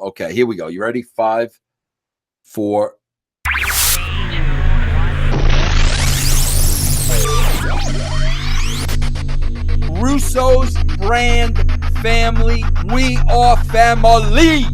Okay, here we go. You ready? 5, 4. Russos brand family. We are family.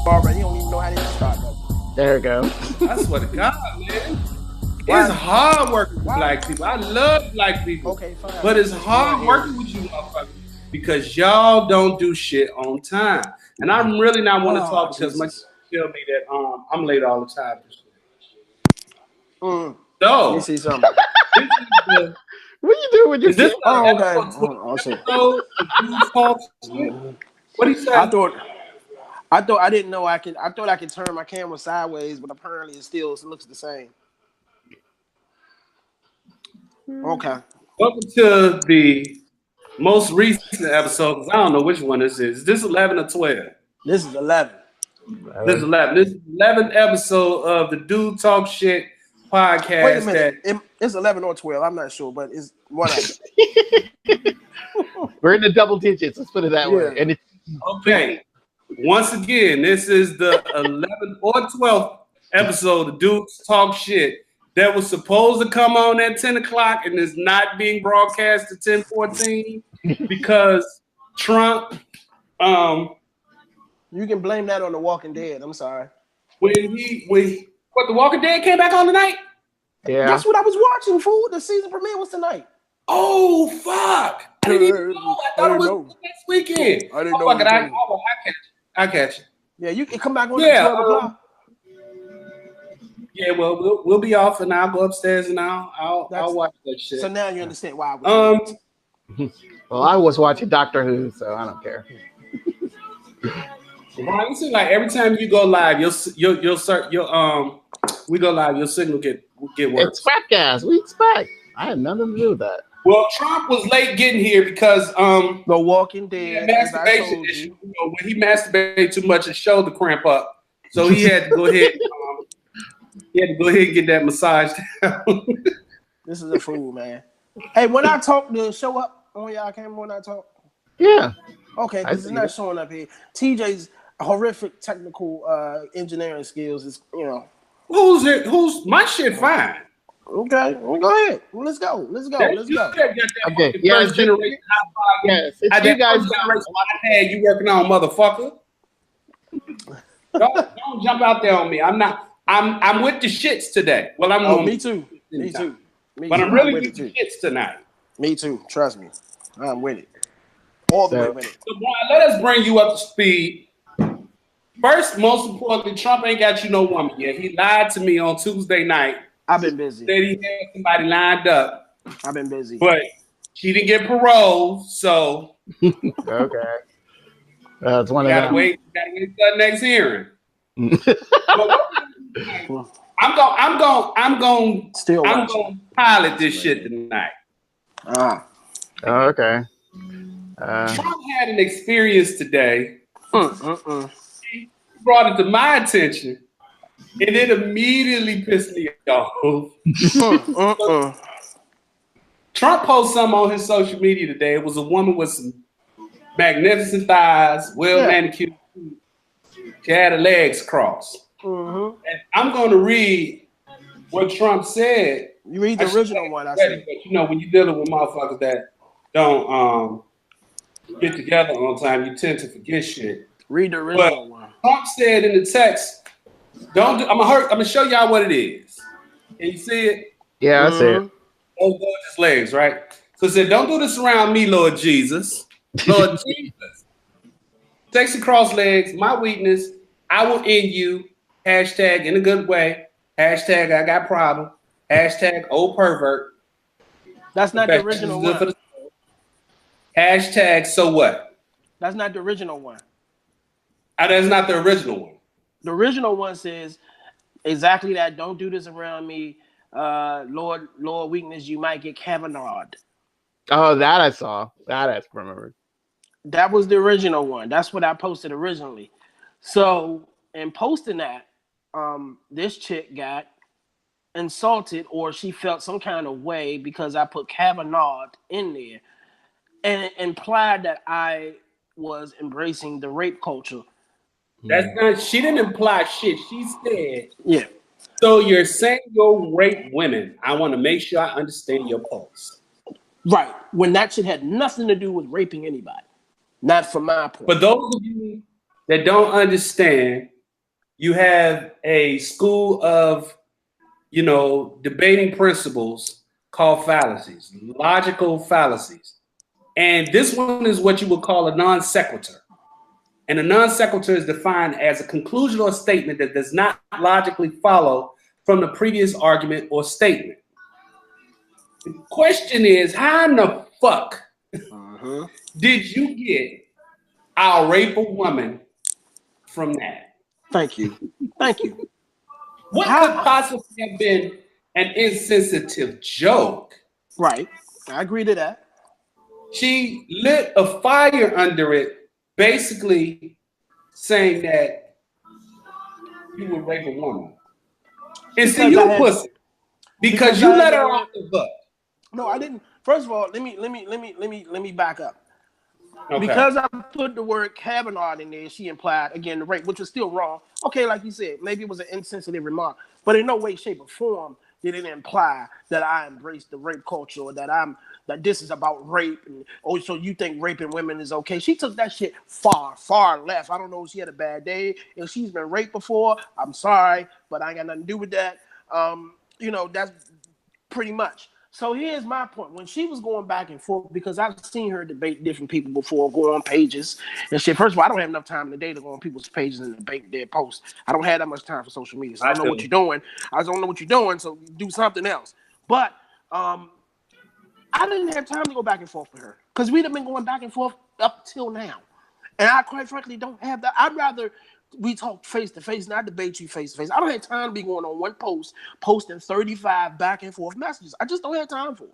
Already, you don't even know how to start though. There we go. I swear to God, man. It's hard working with black people. I love black people. Okay, fine. But it's hard working with you motherfuckers because y'all don't do shit on time. And I'm really not want to talk because my tell me that I'm late all the time. Let So, me see something. What you doing with your is this kid? Oh, okay. What do you say? I thought I didn't know I thought I could turn my camera sideways, but apparently it looks the same. Okay. Welcome to the most recent episode, because I don't know which one this is. Is this 11 or 12? This is 11. This is 11. This is the 11th episode of the Dude Talk Shit podcast. Wait a minute. It's 11 or 12. I'm not sure, but it's one of them. We're in the double digits. Let's put it that way. And it's okay. Once again, this is the 11th or 12th episode of Dudes Talk Shit that was supposed to come on at 10 o'clock and is not being broadcast at 10:14 because Trump. You can blame that on The Walking Dead. I'm sorry. When The Walking Dead came back on tonight? Yeah. That's what I was watching, fool. The season premiere was tonight. Oh, fuck. I didn't even know. I thought it was next weekend. I didn't know. I catch it. Yeah, you can come back on at 12 o'clock. Yeah, well, we'll be off and I'll go upstairs and I'll watch that shit. So now you understand why. Well, I was watching Doctor Who, so I don't care. Brian, it seems like every time you go live, we go live, your signal get worse. It's Spatcast. We expect. I had nothing to do with that. Well, Trump was late getting here because The Walking Dead. Masturbation issue. You know, when he masturbated too much, his shoulder cramp up, so he had to go ahead. And get that massage down. This is a fool, man. Hey, when I talk, to show up on y'all camera when I talk? Yeah. Okay, because it's not showing up here. TJ's horrific technical engineering skills is, Who's my shit fine. Okay, well, go ahead. Well, let's go. Okay. Yeah, first generation hot podcast. Yes, you guys had you working on, motherfucker. don't jump out there on me. I'm with the shits today. Well, I'm me too. But I'm really with the shits tonight. Me too. Trust me. I'm with it. All the way with it. So, Brian, let us bring you up to speed. First, most importantly, Trump ain't got you no woman yet. He lied to me on Tuesday night. I've been busy. Said he had somebody lined up. I've been busy. But she didn't get parole, so okay. That's one of them. Gotta wait for the next hearing. I'm going pilot this shit tonight. Okay. Trump had an experience today. He brought it to my attention, and it immediately pissed me off. Trump posted something on his social media today. It was a woman with some magnificent thighs, manicured. She had her legs crossed. And I'm going to read what Trump said. You read the original one, I said. But when you're dealing with motherfuckers that don't get together on time, you tend to forget shit. Read the original one. Trump said in the text, I'm gonna show y'all what it is. Can you see it? Yeah, I see it. Those gorgeous legs, right? So it said, don't do this around me, Lord Jesus. Lord Jesus. Sexy cross legs, my weakness. I will end you. Hashtag in a good way. Hashtag I got problem. Hashtag old pervert. That's not the original one. Hashtag so what? That's not the original one. That's not the original one. The original one says exactly that. Don't do this around me. Lord weakness, you might get Kavanaghed. Oh, that I saw. That I remembered. That was the original one. That's what I posted originally. So in posting that, this chick got insulted, or she felt some kind of way because I put Kavanaugh in there, and it implied that I was embracing the rape culture. That's not. She didn't imply shit. She said, Yeah. "So you're saying you'll rape women? I want to make sure I understand your pulse." Right. When that shit had nothing to do with raping anybody. Not from my point. For those of you that don't understand, you have a school of, debating principles called fallacies, logical fallacies. And this one is what you would call a non sequitur. And a non sequitur is defined as a conclusion or statement that does not logically follow from the previous argument or statement. The question is, how in the fuck did you get "I'll rape a woman" from that? Thank you. Thank you. What could possibly have been an insensitive joke? Right. I agree to that. She lit a fire under it, basically saying that you would rape a woman. And see, you pussy. Because you let her off the hook. No, I didn't. First of all, let me back up. Okay. Because I put the word Kavanaugh in there, she implied again the rape, which was still wrong. Okay, like you said, maybe it was an insensitive remark, but in no way, shape, or form did it imply that I embraced the rape culture, or that this is about rape, and so you think raping women is okay. She took that shit far left. I don't know if she had a bad day. If she's been raped before, I'm sorry, but I ain't got nothing to do with that. That's pretty much. So here's my point. When she was going back and forth, because I've seen her debate different people before, go on pages and shit. First of all, I don't have enough time in the day to go on people's pages and debate their posts. I don't have that much time for social media. So I don't know what you're doing. I don't know what you're doing, so do something else. But I didn't have time to go back and forth with her because we'd have been going back and forth up till now. And I quite frankly don't have that. I'd rather we talk face to face, not debate you face to face. I don't have time to be going on one post, posting 35 back and forth messages. I just don't have time for it.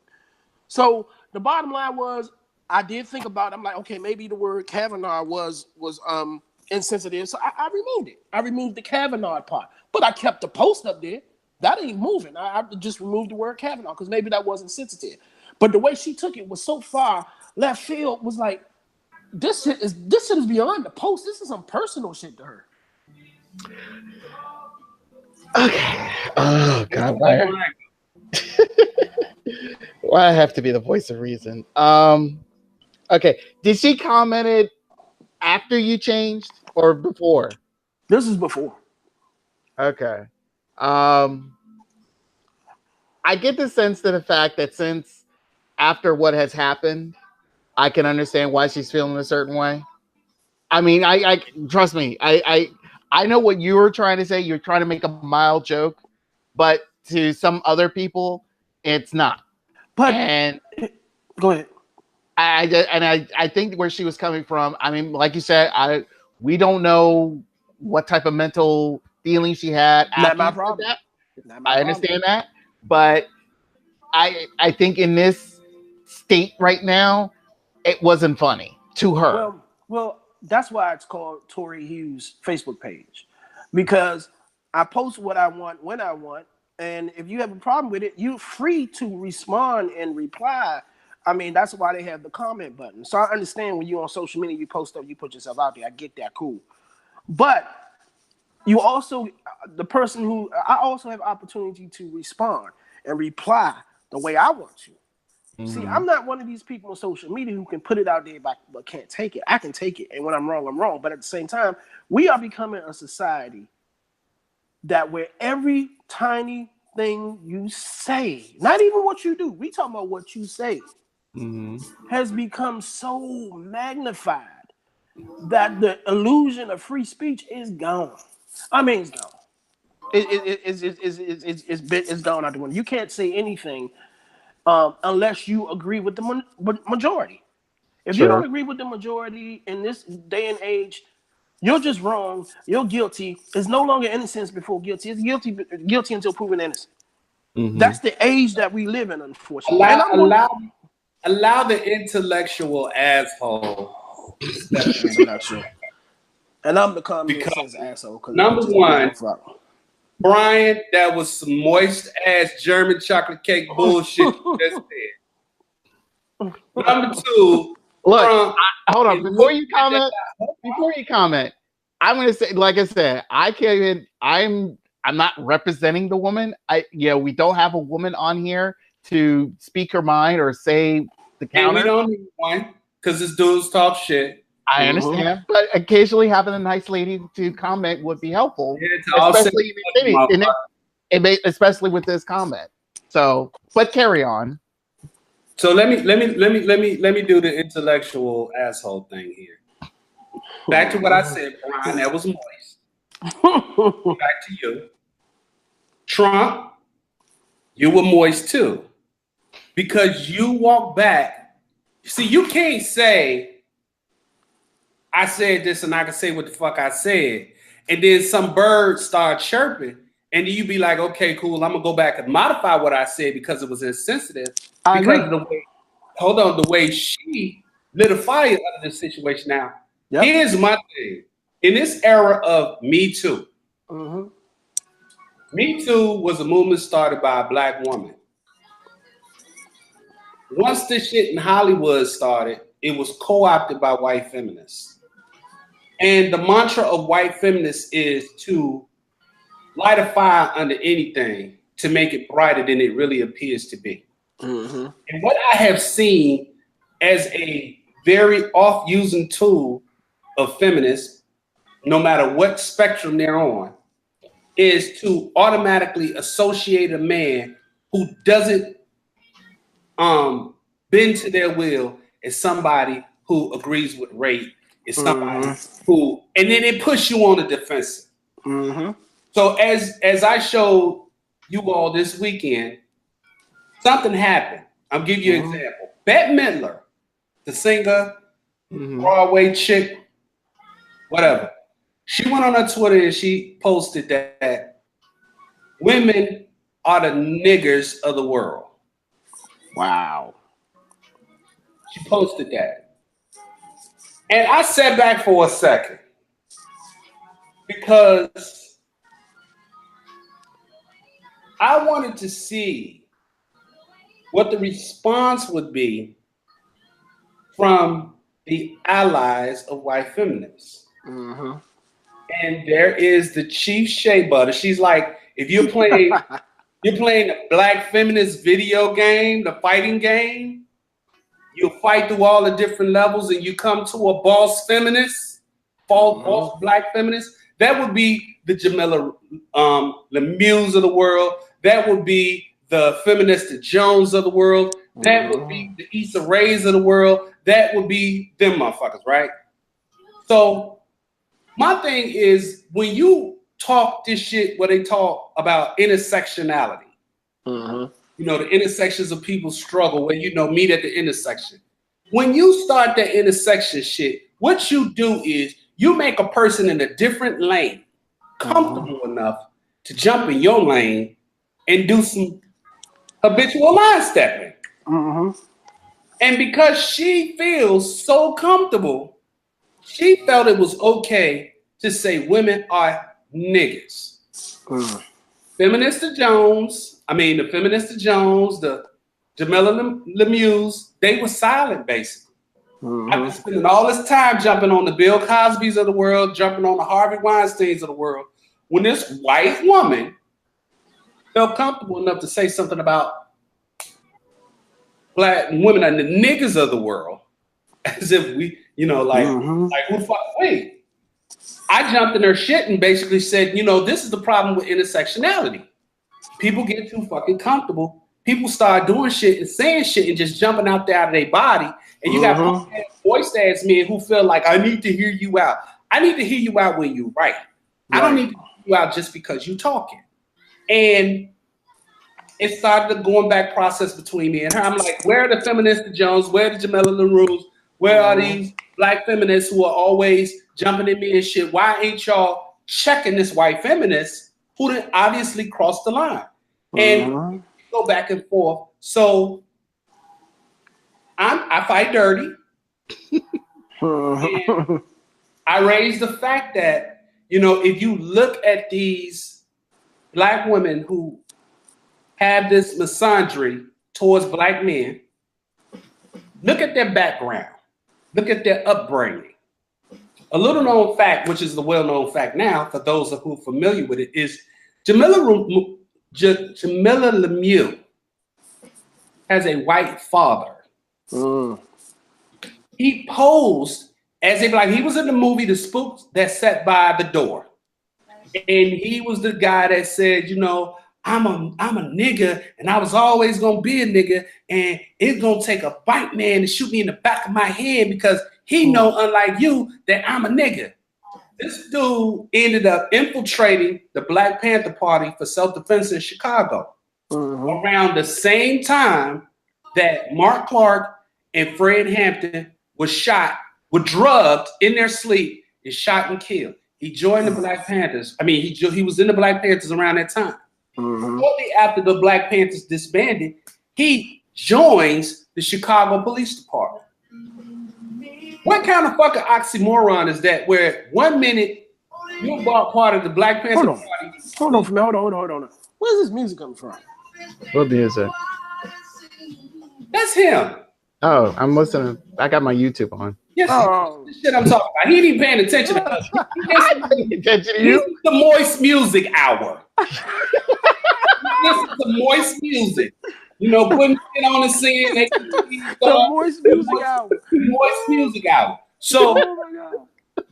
So the bottom line was, I did think about it. I'm like, okay, maybe the word Kavanaugh was insensitive. So I removed it. I removed the Kavanaugh part. But I kept the post up there. That ain't moving. I just removed the word Kavanaugh because maybe that wasn't sensitive. But the way she took it was so far left field, was like, this shit is beyond the post. This is some personal shit to her. Okay. Oh God, why I have to be the voice of reason? Okay. Did she commented after you changed or before? This is before. Okay. I get the sense to the fact that since after what has happened, I can understand why she's feeling a certain way. I mean, I trust me. I know what you were trying to say. You're trying to make a mild joke, but to some other people, it's not. But and go ahead. I think where she was coming from. I mean, like you said, we don't know what type of mental feeling she had. Not my problem. I understand that, but I think in this state right now, it wasn't funny to her. Well, that's why it's called Tory Hughes' Facebook page, because I post what I want when I want, and if you have a problem with it, you're free to respond and reply. I mean, that's why they have the comment button. So I understand when you're on social media, you post stuff, you put yourself out there. I get that, cool. But you also, the person who, I also have opportunity to respond and reply the way I want to. See, I'm not one of these people on social media who can put it out there but can't take it. I can take it, and when I'm wrong, I'm wrong. But at the same time, we are becoming a society that where every tiny thing you say, not even what you do, we talking about what you say, has become so magnified that the illusion of free speech is gone. I mean, it's gone. It's gone out the window. You can't say anything unless you agree with the majority. If you don't agree with the majority in this day and age, you're just wrong. You're guilty. It's no longer innocence before guilty. It's guilty until proven innocent. That's the age that we live in, unfortunately. A allow the intellectual asshole to step in. Intellectual. And I'm the common Because sense asshole. number one, Brian, that was some moist ass German chocolate cake bullshit you just said. Number two, look, hold on. Before you comment, I'm gonna say, like I said, I can't even. I'm not representing the woman. We don't have a woman on here to speak her mind or say the counter. And we don't need one because this dude's talk shit. I understand, but occasionally having a nice lady to comment would be helpful, especially with this comment. So, but carry on. So let me do the intellectual asshole thing here. Back to what I said, Brian. That was moist. Back to you, Trump. You were moist too, because you walk back. See, you can't say I said this and I can say what the fuck I said, and then some birds start chirping, and you be like, okay, cool, I'm gonna go back and modify what I said because it was insensitive. Because of the way she lit a fire under this situation. Now, here's my thing. In this era of Me Too, Me Too was a movement started by a black woman. Once this shit in Hollywood started, it was co-opted by white feminists. And the mantra of white feminists is to light a fire under anything to make it brighter than it really appears to be. And what I have seen as a very off-using tool of feminists, no matter what spectrum they're on, is to automatically associate a man who doesn't bend to their will as somebody who agrees with rape, is somebody who, and then it puts you on the defensive. So as I showed you all this weekend, something happened. I'll give you an example. Bette Midler, the singer, Broadway chick, whatever. She went on her Twitter and she posted that women are the niggers of the world. Wow. She posted that. And I sat back for a second because I wanted to see what the response would be from the allies of white feminists. And there is the chief Shea Butter. She's like, if you're playing a black feminist video game, the fighting game, you fight through all the different levels and you come to a boss feminist, boss black feminist. That would be the Jamila Lemieux of the world. That would be the Feminista Jones of the world. That would be the Issa Rae's of the world. That would be them motherfuckers, right? So my thing is, when you talk this shit where they talk about intersectionality, you know, the intersections of people's struggle, where, you know, meet at the intersection. When you start that intersection shit, what you do is you make a person in a different lane comfortable enough to jump in your lane and do some habitual line stepping. And because she feels so comfortable, she felt it was okay to say women are niggas. Feminista Jones, the Jamila Lemieux, they were silent, basically. I've been spending all this time jumping on the Bill Cosbys of the world, jumping on the Harvey Weinsteins of the world, when this white woman felt comfortable enough to say something about black women and the niggas of the world, as if we, you know, like who fuck, wait. I jumped in her shit and basically said, you know, this is the problem with intersectionality. People get too fucking comfortable. People start doing shit and saying shit and just jumping out there out of their body. And you got voice ass men who feel like, I need to hear you out. I need to hear you out when you write. I don't need to hear you out just because you talking. And it started a going back process between me and her. I'm like, where are the Feminista Jones? Where are the Jamila LaRue's? Where are these black feminists who are always jumping at me and shit? Why ain't y'all checking this white feminist who done obviously crossed the line? And go back and forth. So I fight dirty. And I raised the fact that, you know, if you look at these black women who have this misandry towards black men, look at their background, look at their upbringing. A little known fact, which is the well-known fact now for those who are familiar with it, is Jamila Lemieux has a white father. He posed as if like he was in the movie The Spook That Sat by the Door. And he was the guy that said, you know, I'm a nigga and I was always gonna be a nigga and it's gonna take a white man to shoot me in the back of my head because he know, unlike you, that I'm a nigga. This dude ended up infiltrating the Black Panther Party for self-defense in Chicago around the same time that Mark Clark and Fred Hampton was shot, were drugged in their sleep and shot and killed. He joined the Black Panthers. I mean, he was in the Black Panthers around that time. Shortly after the Black Panthers disbanded, he joins the Chicago Police Department. What kind of fucking oxymoron is that? Where 1 minute you're part of the Black Panther Party. Hold on. Where's this music coming from? What music? That's him. Oh, I'm listening. I got my YouTube on. Yes, this shit I'm talking about. He ain't even paying attention to us. Attention to you? This is the Moist Music Hour. This is the Moist Music. You know, putting shit on the scene. The Moist Music Hour. Moist Music Hour. So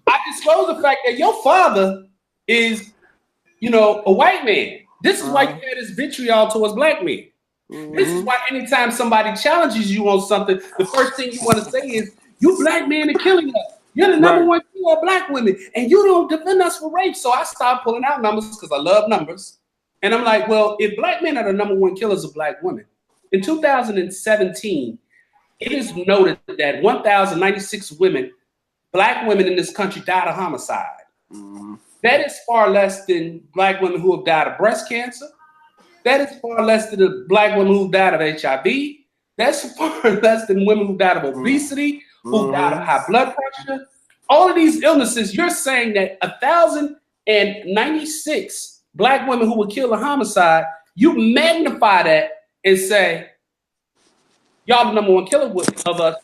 I disclose the fact that your father is, you know, a white man. This is why you had this vitriol towards black men. This is why anytime somebody challenges you on something, the first thing you want to say is, you black men are killing us. You're the number one killer of black women, and you don't defend us for rape. So I started pulling out numbers because I love numbers. And I'm like, well, if black men are the number one killers of black women, in 2017, it is noted that 1,096 women, black women in this country, died of homicide. That is far less than black women who have died of breast cancer. That is far less than the black women who died of HIV. That's far less than women who died of obesity, who died of high blood pressure. All of these illnesses, you're saying that 1,096 black women who were killed of homicide, you magnify that and say, y'all the number one killer of us.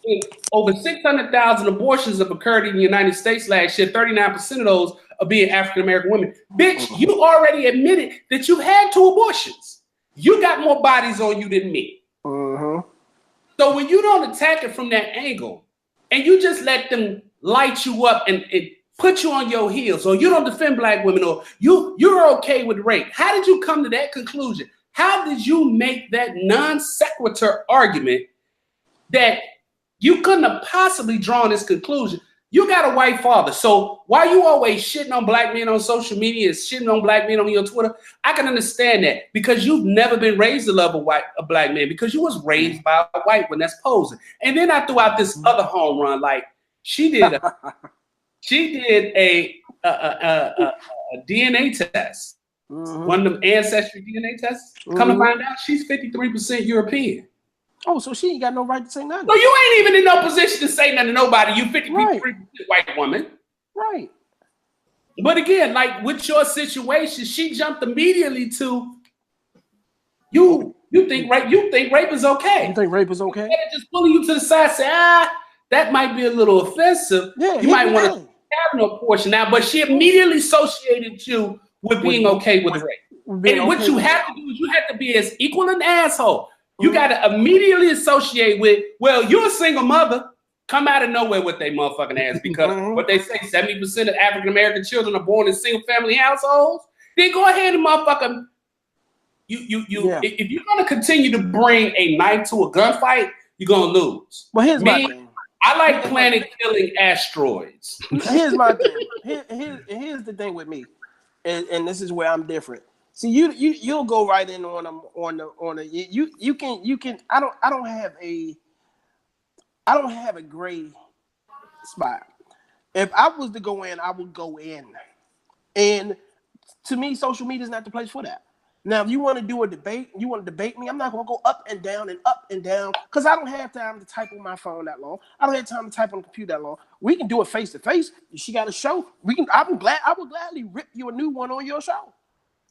Over 600,000 abortions have occurred in the United States last year. 39% of those are being African-American women. Bitch, you already admitted that you had 2 abortions. You got more bodies on you than me. So when you don't attack it from that angle and you just let them light you up and put you on your heels, or you don't defend black women, or you're okay with rape, how did you come to that conclusion? How did you make that non sequitur argument that you couldn't have possibly drawn this conclusion? You got a white father, so why you always shitting on black men on social media and shitting on black men on your Twitter? I can understand that because you've never been raised to love a black man because you was raised by a white one that's posing. And then I threw out this other home run, like she did a DNA test, one of them ancestry DNA tests. Come to find out, she's 53% European. Oh, so she ain't got no right to say nothing. So you ain't even in no position to say nothing to nobody. You 53% white woman. Right. But again, like with your situation, she jumped immediately to you think rape is okay. You think rape is okay? Just pulling you to the side, say, that might be a little offensive. Yeah, you might want to have no portion now, but she immediately associated you with being okay with rape. And what you have to do is you have to be as equal an asshole. You got to immediately associate with, well, you're a single mother. Come out of nowhere with their motherfucking ass because what they say, 70% of African-American children are born in single-family households. Then go ahead and motherfucking, if you're going to continue to bring a knife to a gunfight, you're going to lose. Well, here's my thing. I like planet-killing asteroids. Here's my thing. Here's the thing with me, and this is where I'm different. See, you'll go right in on the you can. I don't have a gray spot. If I was to go in, I would go in. And to me, social media is not the place for that. Now, if you want to do a debate, you want to debate me, I'm not going to go up and down because I don't have time to type on my phone that long. I don't have time to type on the computer that long. We can do it face to face. She got a show. I would gladly rip you a new one on your show.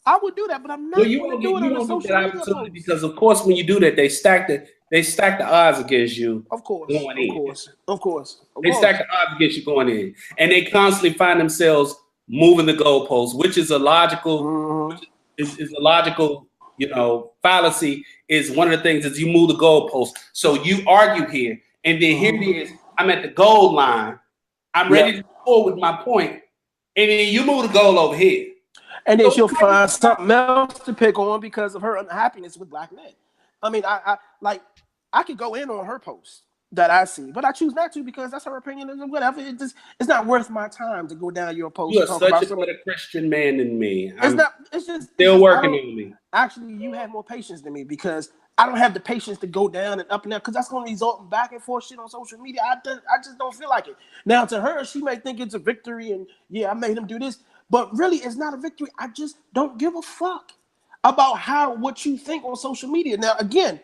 I would do that, but I'm not Well, you going to won't do it on a get social that media opportunity post. because, of course, when you do that, they stack the odds against you. Of course, going in. of course. They stack the odds against you going in, and they constantly find themselves moving the goalposts, which is a logical, is a logical, fallacy. Is one of the things is you move the goalposts. So you argue here, and then here it is. I'm at the goal line. I'm ready to go forward with my point, and then you move the goal over here. And then she'll find something else to pick on because of her unhappiness with black men. I mean, I could go in on her post that I see, but I choose not to because that's her opinion and whatever. It's not worth my time to go down your post. You are such a better Christian man than me. It's just still working on me. Actually, you have more patience than me because I don't have the patience to go down and up and down because that's going to result in back and forth shit on social media. I just don't feel like it. Now, to her, she may think it's a victory and I made him do this. But really, it's not a victory. I just don't give a fuck about what you think on social media. Now, again,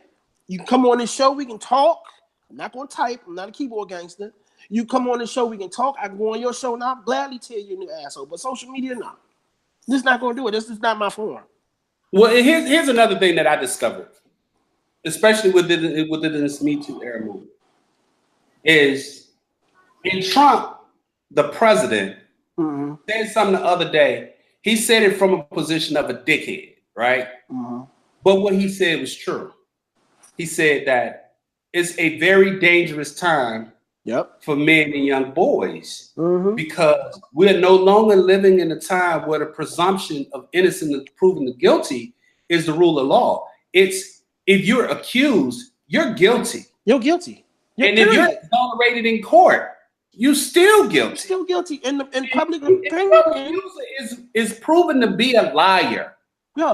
you come on this show, we can talk. I'm not going to type. I'm not a keyboard gangster. You come on this show, we can talk. I can go on your show and I'll gladly tell you a new asshole. But social media, no. This is not going to do it. This is not my form. Well, here's another thing that I discovered, especially within this Me Too era movement, is in Trump, the president, said something the other day. He said it from a position of a dickhead, right? But what he said was true. He said that it's a very dangerous time for men and young boys because we're no longer living in a time where the presumption of innocence and proven the guilty is the rule of law. It's if you're accused, you're guilty. You're guilty. And if you're exonerated in court, you're still guilty. Still guilty in public opinion. Is proven to be a liar.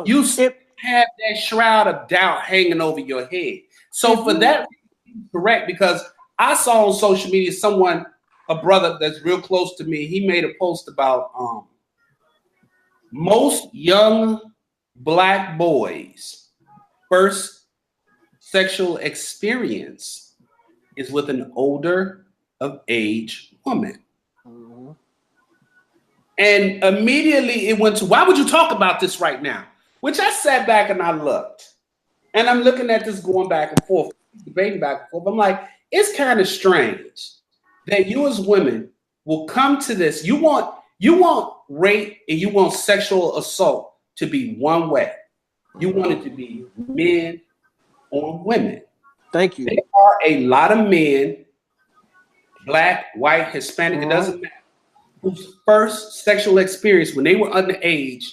You still have that shroud of doubt hanging over your head. So for that, correct, because I saw on social media a brother that's real close to me, he made a post about most young black boys' first sexual experience is with an older of age woman. And immediately it went to, why would you talk about this right now? Which I sat back and I looked. And I'm looking at this going back and forth, debating back and forth. I'm like, it's kind of strange that you as women will come to this. You want rape and you want sexual assault to be one way. You want it to be men on women. Thank you. There are a lot of men, black, white, Hispanic, it doesn't matter, whose first sexual experience when they were underage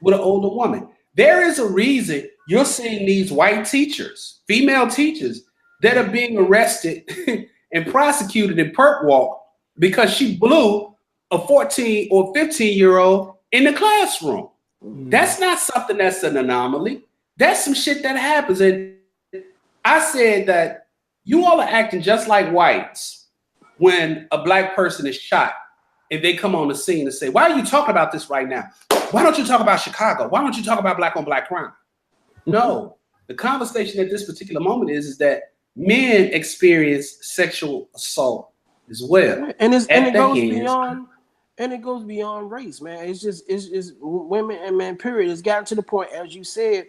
with an older woman. There is a reason you're seeing these white teachers, female teachers, that are being arrested and prosecuted in perp walk because she blew a 14 or 15-year-old in the classroom. That's not something that's an anomaly. That's some shit that happens. And I said that you all are acting just like whites when a black person is shot and they come on the scene and say, why are you talking about this right now? Why don't you talk about Chicago? Why don't you talk about black on black crime? No, the conversation at this particular moment is that men experience sexual assault as well. And it goes beyond race, man. It's just women and men, period. It's gotten to the point, as you said,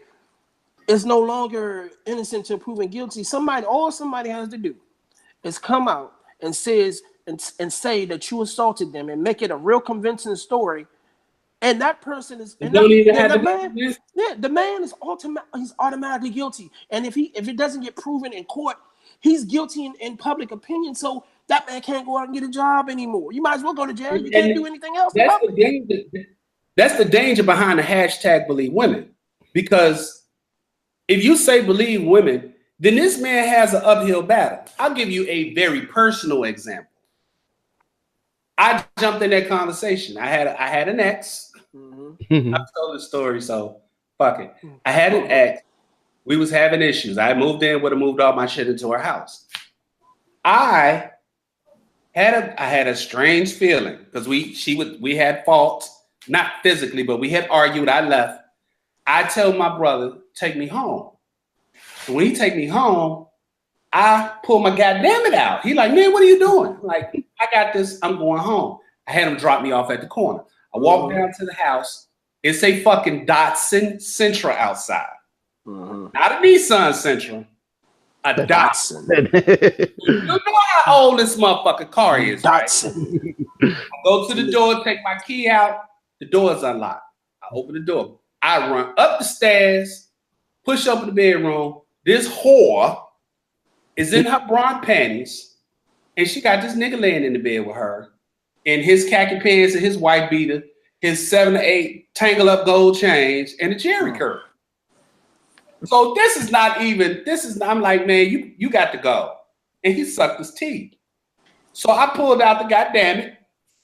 it's no longer innocent until proven guilty. All somebody has to do is come out and say that you assaulted them and make it a real convincing story. And that person is the man is automatically guilty. And if it doesn't get proven in court, he's guilty in public opinion. So that man can't go out and get a job anymore. You might as well go to jail. You can't do anything else. That's the danger behind the hashtag believe women. Because if you say believe women, then this man has an uphill battle. I'll give you a very personal example. I jumped in that conversation. I had an ex. I've told the story, so fuck it. I had an ex. We was having issues. I moved in, would have moved all my shit into her house. I had a strange feeling because we had faults, not physically, but we had argued. I left. I tell my brother, take me home. And when he take me home, I pull my goddamn it out. He like, man, what are you doing? I'm like, I got this. I'm going home. I had him drop me off at the corner. I walk down to the house. It's a fucking Datsun Sentra outside. Not a Nissan Sentra. A Datsun. You know how old this motherfucking car is, Datsun. right? I go to the door, take my key out. The door is unlocked. I open the door. I run up the stairs, push up in the bedroom. This whore is in her bra panties, and she got this nigga laying in the bed with her in his khaki pants and his white beater, his 7 to 8 tangle up gold chains, and a Jerry curl. So I'm like, man, you got to go. And he sucked his teeth. So I pulled out the goddamn it,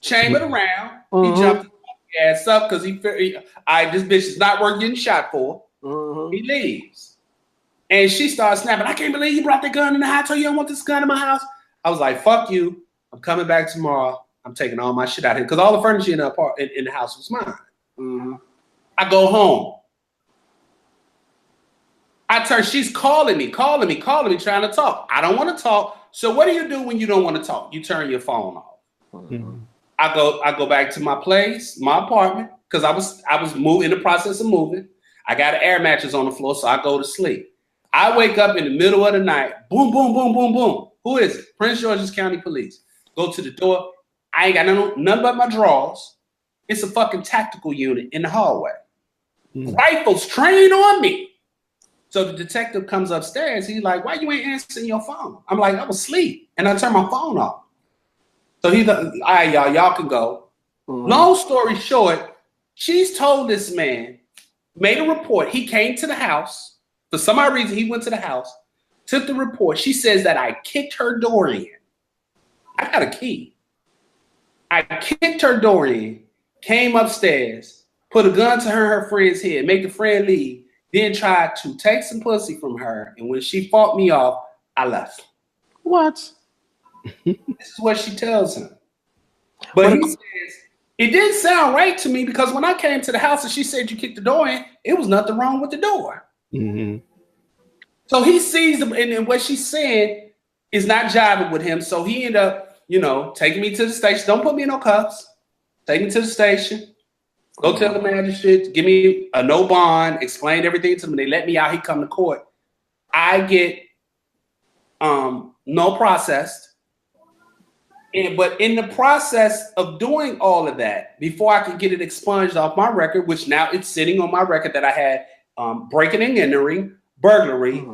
chambered around. He jumped his ass up because he this bitch is not worth getting shot for. He leaves. And she starts snapping. I can't believe you brought the gun in the house. I told you I don't want this gun in my house. I was like, fuck you. I'm coming back tomorrow. I'm taking all my shit out here. Because all the furniture in the house was mine. I go home. She's calling me, trying to talk. I don't want to talk. So what do you do when you don't want to talk? You turn your phone off. I go back to my place, my apartment, because I was moving in the process of moving. I got an air mattress on the floor, so I go to sleep. I wake up in the middle of the night. Boom, boom, boom, boom, boom. Who is it? Prince George's County Police. Go to the door. I ain't got none but my drawers. It's a fucking tactical unit in the hallway. Rifles trained on me. So the detective comes upstairs. He's like, why you ain't answering your phone? I'm like, I was asleep. And I turned my phone off. So he's like, all right, y'all can go. Long story short, she's told this man, made a report. He came to the house. For some odd reason, he went to the house, took the report. She says that I kicked her door in. I got a key. I kicked her door in, came upstairs, put a gun to her and her friend's head, make the friend leave, then tried to take some pussy from her. And when she fought me off, I left. What? This is what she tells him. But he says, it didn't sound right to me because when I came to the house and she said you kicked the door in, it was nothing wrong with the door. So he sees them, and what she's saying is not jiving with him. So he ended up, taking me to the station. Don't put me in no cuffs. Take me to the station. Go tell the magistrate, give me a no bond, explain everything to them. They let me out. He come to court. I get no processed. But in the process of doing all of that, before I could get it expunged off my record, which now it's sitting on my record that I had breaking and entering, burglary,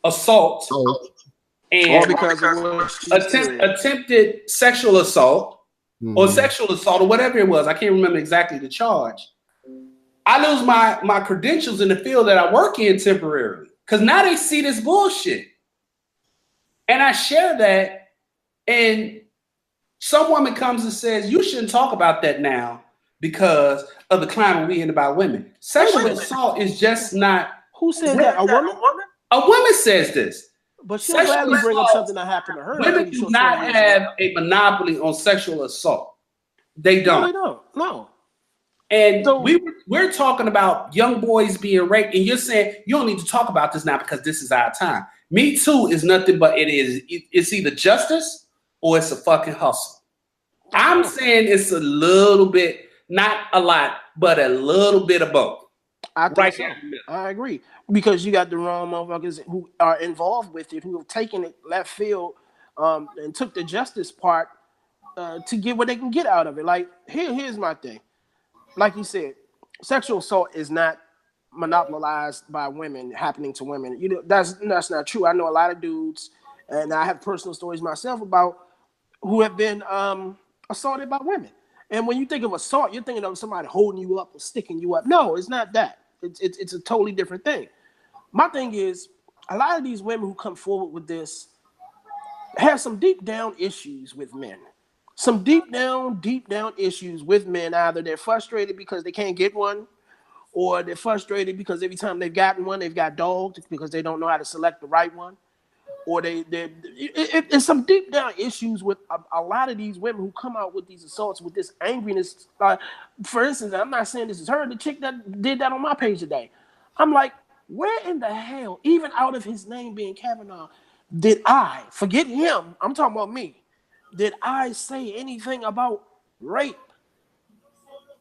assault, and attempted sexual assault or sexual assault or whatever it was. I can't remember exactly the charge. I lose my credentials in the field that I work in temporarily because now they see this bullshit. And I share that, and some woman comes and says, you shouldn't talk about that now because of the climate we in about women. Sexual assault is just not. Who said that? A woman? A woman says this. But she'll gladly bring up something that happened to her. Women do not have a monopoly on sexual assault. They don't. No, they don't. No. And so, we're talking about young boys being raped, and you're saying you don't need to talk about this now because this is our time. Me Too is nothing but it's either justice or it's a fucking hustle. I'm saying it's a little bit, not a lot, but a little bit of both. I think so. I agree. Because you got the wrong motherfuckers who are involved with it, who have taken it left field and took the justice part to get what they can get out of it. Like, here's my thing. Like you said, sexual assault is not monopolized by women, happening to women. That's not true. I know a lot of dudes, and I have personal stories myself about who have been assaulted by women. And when you think of assault, you're thinking of somebody holding you up or sticking you up. No, it's not that. It's a totally different thing. My thing is, a lot of these women who come forward with this have some deep down issues with men. Some deep down issues with men. Either they're frustrated because they can't get one, or they're frustrated because every time they've gotten one, they've got dogged because they don't know how to select the right one. or it's some deep down issues with a lot of these women who come out with these assaults with this angriness. For instance, I'm not saying this is her, the chick that did that on my page today. I'm like, where in the hell, even out of his name being Kavanaugh, did I forget him? I'm talking about me. Did I say anything about rape?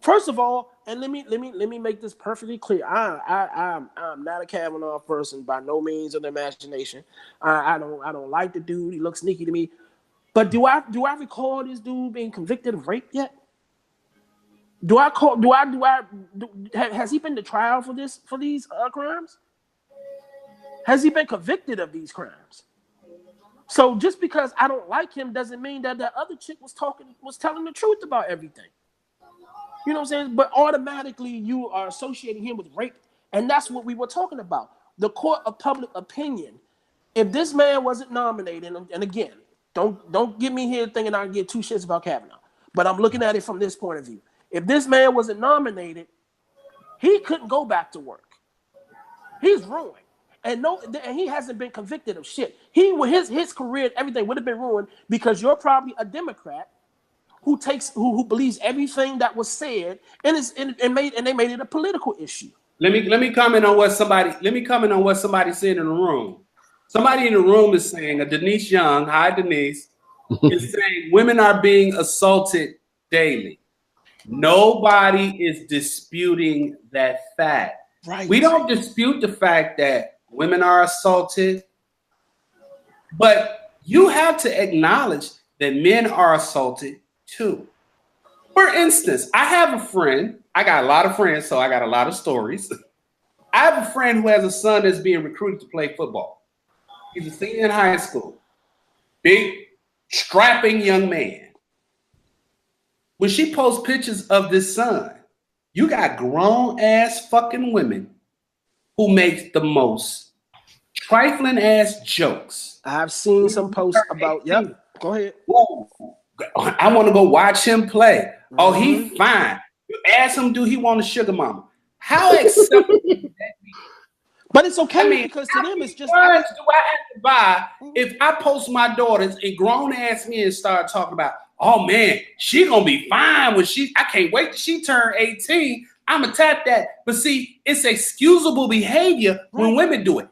First of all, and let me make this perfectly clear. I'm not a Kavanaugh person by no means of the imagination. I don't like the dude. He looks sneaky to me. But do I recall this dude being convicted of rape yet? Has he been to trial for these crimes? Has he been convicted of these crimes? So just because I don't like him doesn't mean that the other chick was telling the truth about everything. You know what I'm saying? But automatically you are associating him with rape. And that's what we were talking about. The court of public opinion. If this man wasn't nominated, and again, don't get me here thinking I can get two shits about Kavanaugh. But I'm looking at it from this point of view. If this man wasn't nominated, he couldn't go back to work. He's ruined. And he hasn't been convicted of shit. His career, everything would have been ruined because you're probably a Democrat who believes everything that was said and they made it a political issue. Let me comment on what somebody said in the room. Somebody in the room is saying, Denise Young, hi Denise, is saying women are being assaulted daily. Nobody is disputing that fact. Right. We don't dispute the fact that women are assaulted, but you have to acknowledge that men are assaulted too. For instance, I have a friend. I got a lot of friends, so I got a lot of stories. I have a friend who has a son that's being recruited to play football. He's a senior in high school. Big, strapping young man. When she posts pictures of this son, you got grown-ass fucking women who make the most trifling ass jokes. I've seen some posts about, yep, go ahead. Whoa. I want to go watch him play. Oh, he fine. You ask him, do he want a sugar mama? How acceptable is that? But it's okay because to them it's just. How many do I have to buy if I post my daughters and grown ass men start talking about, oh man, she gonna be fine when I can't wait till she turn 18. I'ma tap that. But see, it's excusable behavior when women do it.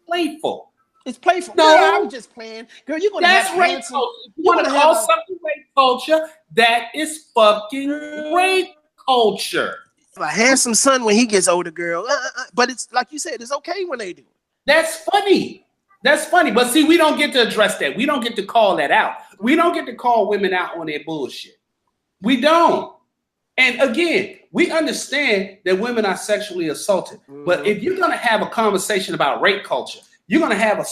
Playful. It's playful. No, girl, I was just playing. Girl, you're gonna that's have rape handsome. culture. If you want to call something rape culture, that is fucking rape culture. A handsome son when he gets older, girl. But it's like you said, it's okay when they do. That's funny. That's funny. But see, we don't get to address that. We don't get to call that out. We don't get to call women out on their bullshit. We don't. And again, we understand that women are sexually assaulted. Mm-hmm. But if you're going to have a conversation about rape culture, you're going to have a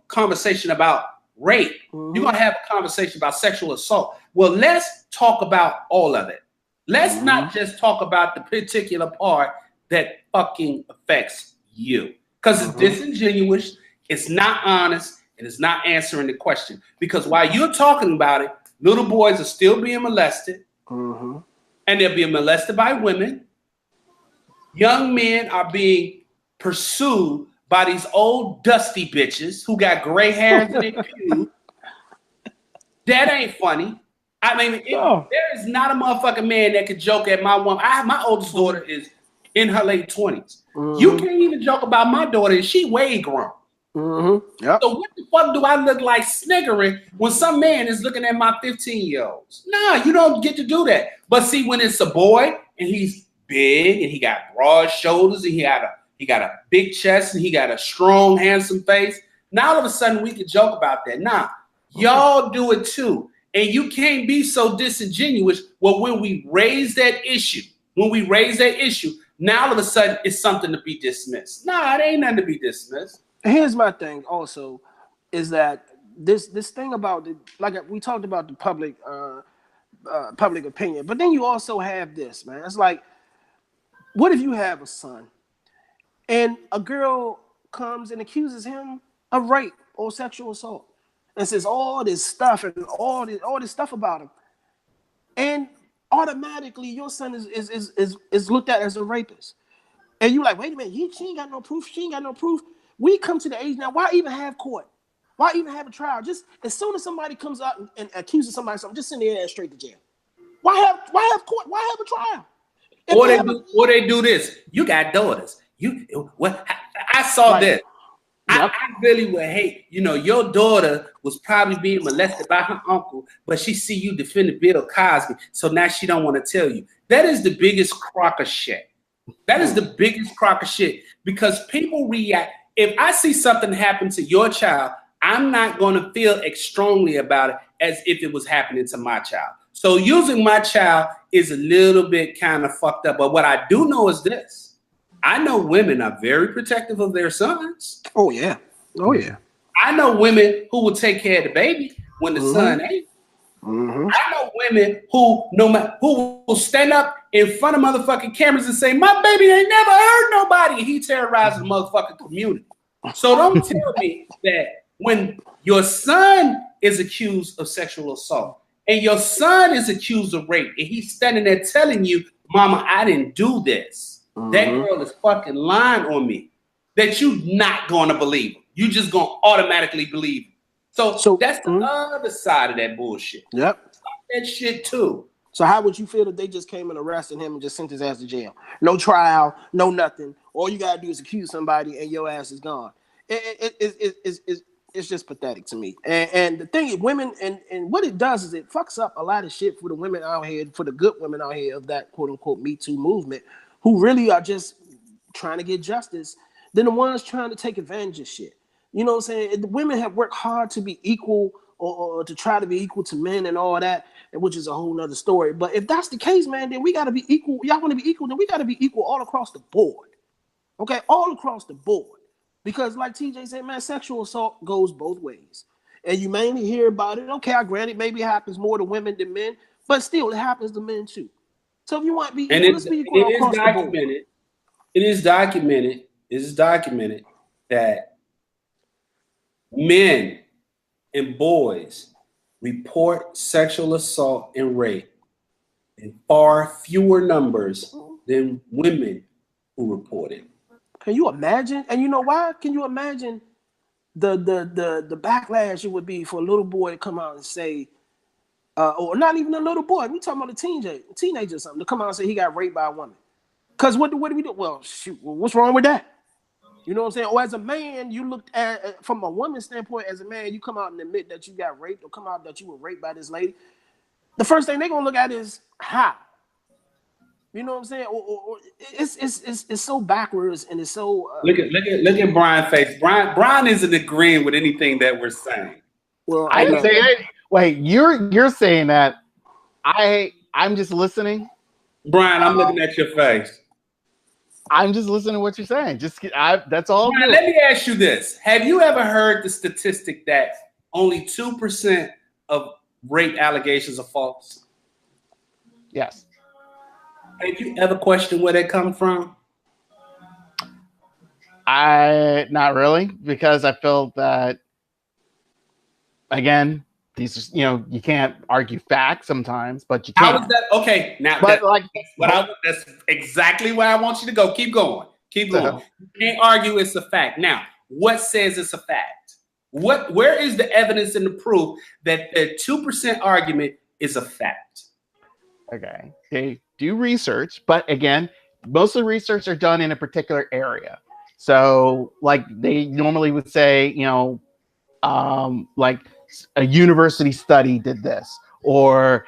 conversation about rape. Mm-hmm. You're going to have a conversation about sexual assault. Well, let's talk about all of it. Let's not just talk about the particular part that fucking affects you. Because it's disingenuous, it's not honest, and it's not answering the question. Because while you're talking about it, little boys are still being molested. Mm-hmm. And they're being molested by women. Young men are being pursued by these old dusty bitches who got gray hairs in their pubes. That ain't funny. I mean, there is not a motherfucking man that could joke at my woman. My oldest daughter is in her late 20s. Mm-hmm. You can't even joke about my daughter, and she way grown. Mm-hmm. Yep. So what the fuck do I look like sniggering when some man is looking at my 15-year-olds? Nah, you don't get to do that. But see, when it's a boy and he's big and he got broad shoulders and he got a big chest and he got a strong, handsome face, now all of a sudden we can joke about that. Nah, y'all do it too. And you can't be so disingenuous. Well, when we raise that issue, now all of a sudden it's something to be dismissed. Nah, it ain't nothing to be dismissed. Here's my thing also is that this thing about like we talked about the public opinion, but then you also have this, man. It's like, what if you have a son and a girl comes and accuses him of rape or sexual assault and says all this stuff and all this stuff about him, and automatically your son is looked at as a rapist, and you're like, wait a minute, she ain't got no proof. We come to the age now. Why even have court? Why even have a trial? Just as soon as somebody comes out and accuses somebody of something, just send their ass straight to jail. Why have court? Why have a trial? Or they do this. You got daughters. I saw this. Yep. I really would hate, your daughter was probably being molested by her uncle, but she see you defending Bill Cosby, so now she don't want to tell you. That is the biggest crock of shit. That is the biggest crock of shit, because people react. If I see something happen to your child, I'm not going to feel strongly about it as if it was happening to my child. So using my child is a little bit kind of fucked up. But what I do know is this. I know women are very protective of their sons. Oh, yeah. Oh, yeah. I know women who will take care of the baby when the son ain't. I know women who will stand up in front of motherfucking cameras and say, my baby ain't never hurt nobody. And he terrorizes the motherfucking community. So don't tell me that when your son is accused of sexual assault and your son is accused of rape and he's standing there telling you, mama, I didn't do this. That girl is fucking lying on me, that you not going to believe him. You just going to automatically believe him. So that's the other side of that bullshit. Yep. Stop that shit too. So how would you feel if they just came and arrested him and just sent his ass to jail? No trial, no nothing. All you gotta do is accuse somebody and your ass is gone. It's just pathetic to me. And the thing is, women and what it does is it fucks up a lot of shit for the women out here, for the good women out here of that quote unquote Me Too movement, who really are just trying to get justice, than the ones trying to take advantage of shit. You know what I'm saying? The women have worked hard to be equal or to try to be equal to men and all that, which is a whole nother story. But if that's the case, man, then we got to be equal. Y'all want to be equal, then we got to be equal all across the board. Okay? All across the board. Because like TJ said, man, sexual assault goes both ways. And you mainly hear about it. Okay, I grant it, maybe it happens more to women than men, but still it happens to men too. So if you want to be equal, let's be equal all across the board. It is documented that men and boys report sexual assault and rape in far fewer numbers than women who report it. Can you imagine? And you know why? Can you imagine the backlash it would be for a little boy to come out and say, or not even a little boy, we talking about a teenager or something, to come out and say he got raped by a woman. Because what do we do? Well, shoot, what's wrong with that? You know what I'm saying? Or as a man, you looked at from a woman's standpoint, as a man, you come out and admit that you got raped or come out that you were raped by this lady. The first thing they're gonna look at is how. You know what I'm saying? Or it's so backwards and it's so. Look at Brian's face. Brian isn't agreeing with anything that we're saying. Well, I didn't say it. Wait, you're saying that. I'm just listening. Brian, I'm looking at your face. I'm just listening to what you're saying. That's all. Brian, let me ask you this: have you ever heard the statistic that only 2% of rape allegations are false? Yes. Have you ever questioned where they come from? Not really, because I feel that, again, these are, you can't argue facts sometimes, but you can. How is that? Okay, now that's exactly where I want you to go. Keep going. Keep going. You can't argue it's a fact. Now, what says it's a fact? Where is the evidence and the proof that the 2% argument is a fact? Okay. They do research, but again, most of the research are done in a particular area. So, like they normally would say, like a university study did this, or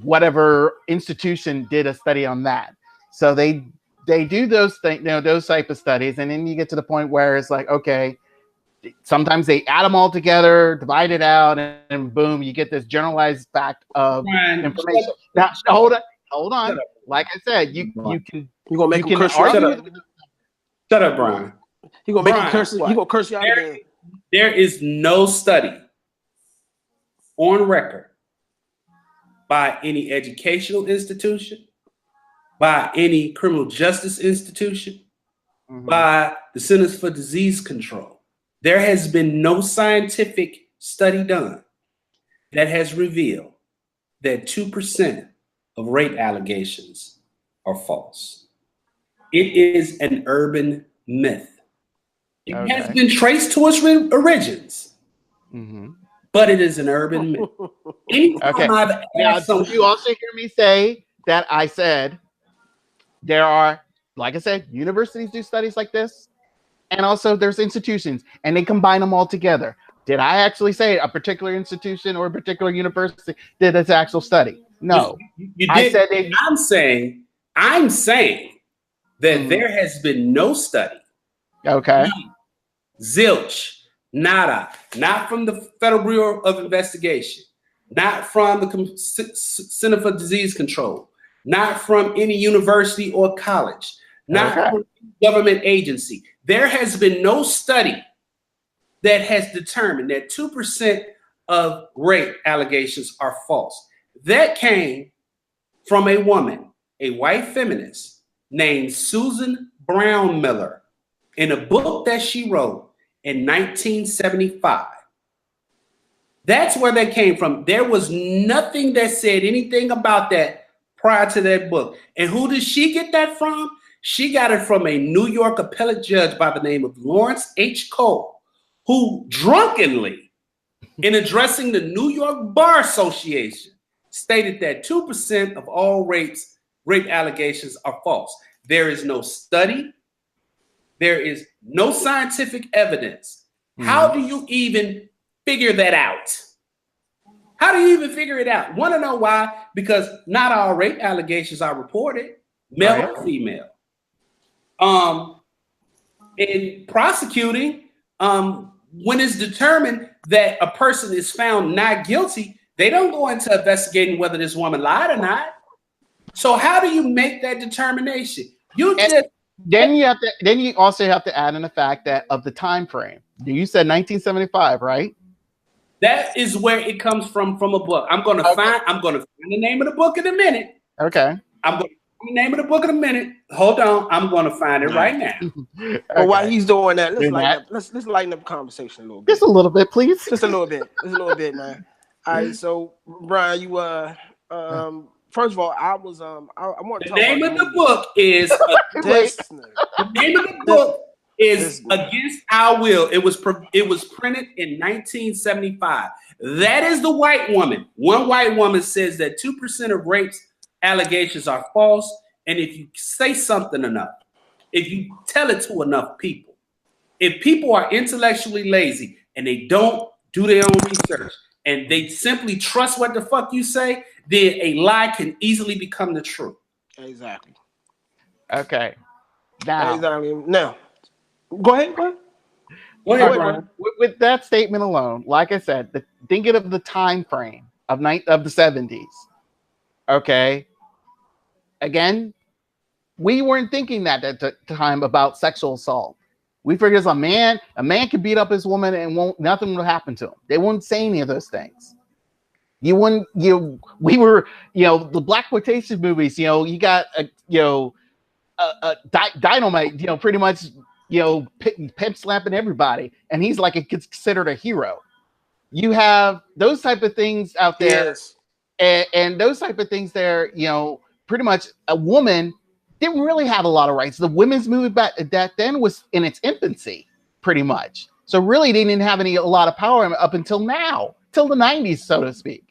whatever institution did a study on that. So they do those things, those type of studies, and then you get to the point where it's like, okay, sometimes they add them all together, divide it out, and boom, you get this generalized fact of information. Now, hold on. Like I said, you can. You gonna make him curse you? Shut up, Brian. He gonna make him curse. He gonna curse you out again. There is no study on record by any educational institution, by any criminal justice institution, by the Centers for Disease Control. There has been no scientific study done that has revealed that 2% of rape allegations are false. It is an urban myth. It has been traced to its origins. but it is an urban myth. Anytime Okay. I've Now, asked someone, did you also hear me say that I said there are, like I said, universities do studies like this, and also there's institutions, and they combine them all together. Did I actually say a particular institution or a particular university did this actual study? No. you I did. said they. I'm saying that there has been no study. Okay. Zilch, nada, not from the Federal Bureau of Investigation, not from the Center for Disease Control, not from any university or college, not from any government agency. There has been no study that has determined that 2% of rape allegations are false. That came from a woman, a white feminist named Susan Brown Miller, in a book that she wrote in 1975. That's where they came from. There was nothing that said anything about that prior to that book. And who did she get that from? She got it from a New York appellate judge by the name of Lawrence H. Cole, who drunkenly, in addressing the New York Bar Association, stated that 2% of all rape allegations are false. There is no study. There is no scientific evidence. How do you even figure that out? How do you even figure it out? Want to know why? Because not all rape allegations are reported, male or female. In prosecuting, when it's determined that a person is found not guilty, they don't go into investigating whether this woman lied or not. So how do you make that determination? Then you also have to add in the fact that of the time frame. You said 1975, right? That is where it comes from a book. I'm gonna find the name of the book in a minute. Okay. I'm gonna find the name of the book in a minute. Hold on, I'm gonna find it right now. But while he's doing that, let's lighten up the conversation a little bit. Just a little bit, please. Just a little bit, man. All right, so Brian, you first of all, I want to talk about the name of the book is the name of the book is Against Our Will. It was printed in 1975. That is the white woman. One white woman says that 2% of rape allegations are false, and if you say something enough, if you tell it to enough people, if people are intellectually lazy and they don't do their own research and they simply trust what the fuck you say, then a lie can easily become the truth. Exactly. Okay. Now, go ahead, Brian. With that statement alone, like I said, thinking of the time frame of the 70s. Okay. Again, we weren't thinking that at the time about sexual assault. We figured as a man could beat up his woman and nothing will happen to him. They wouldn't say any of those things. We were, the black exploitation movies, you got Dynamite, pretty much, pimp slapping everybody, and he's like considered a hero. You have those type of things out there, and those type of things there, pretty much a woman didn't really have a lot of rights. The women's movement back then was in its infancy, pretty much. So really, they didn't have a lot of power up until now, till the 90s, so to speak.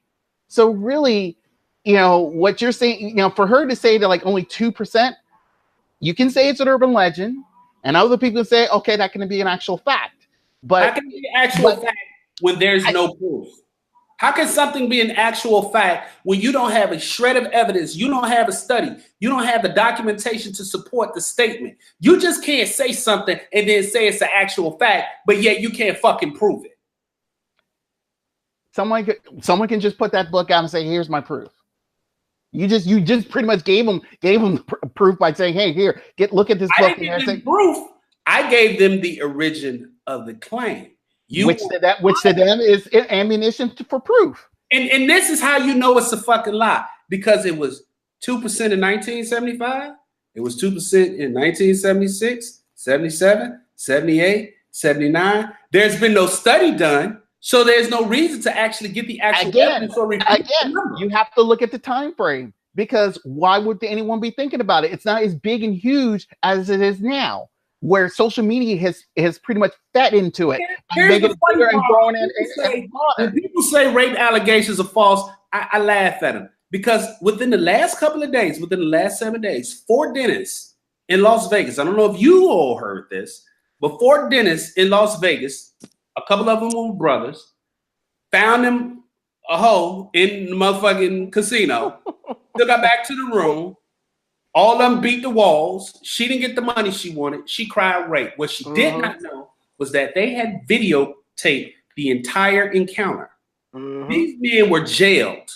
So really, what you're saying, for her to say that like only 2%, you can say it's an urban legend, and other people say, okay, that can be an actual fact. But how can it be an actual fact when there's no proof? How can something be an actual fact when you don't have a shred of evidence? You don't have a study. You don't have the documentation to support the statement. You just can't say something and then say it's an actual fact, but yet you can't fucking prove it. Someone can just put that book out and say, here's my proof. You just pretty much gave them proof by saying, hey, here, look at this book. I didn't give them proof. I gave them the origin of the claim. Which to them is ammunition for proof. And this is how you know it's a fucking lie. Because it was 2% in 1975. It was 2% in 1976, 77, 78, 79. There's been no study done. So there's no reason to actually get the actual evidence or you have to look at the time frame, because why would anyone be thinking about it? It's not as big and huge as it is now. where social media has pretty much fed into it. Here's Making the it funny bigger and part. growing and When broader. people say rape allegations are false, I laugh at them because within the last couple of days, within the last 7 days, 4 dentists in Las Vegas. I don't know if you all heard this, but 4 dentists in Las Vegas, a couple of them were brothers, found them a hoe in the motherfucking casino. Still got back to the room. All of them beat the walls. She didn't get the money she wanted. She cried rape. What she did not know was that they had videotaped the entire encounter. These men were jailed.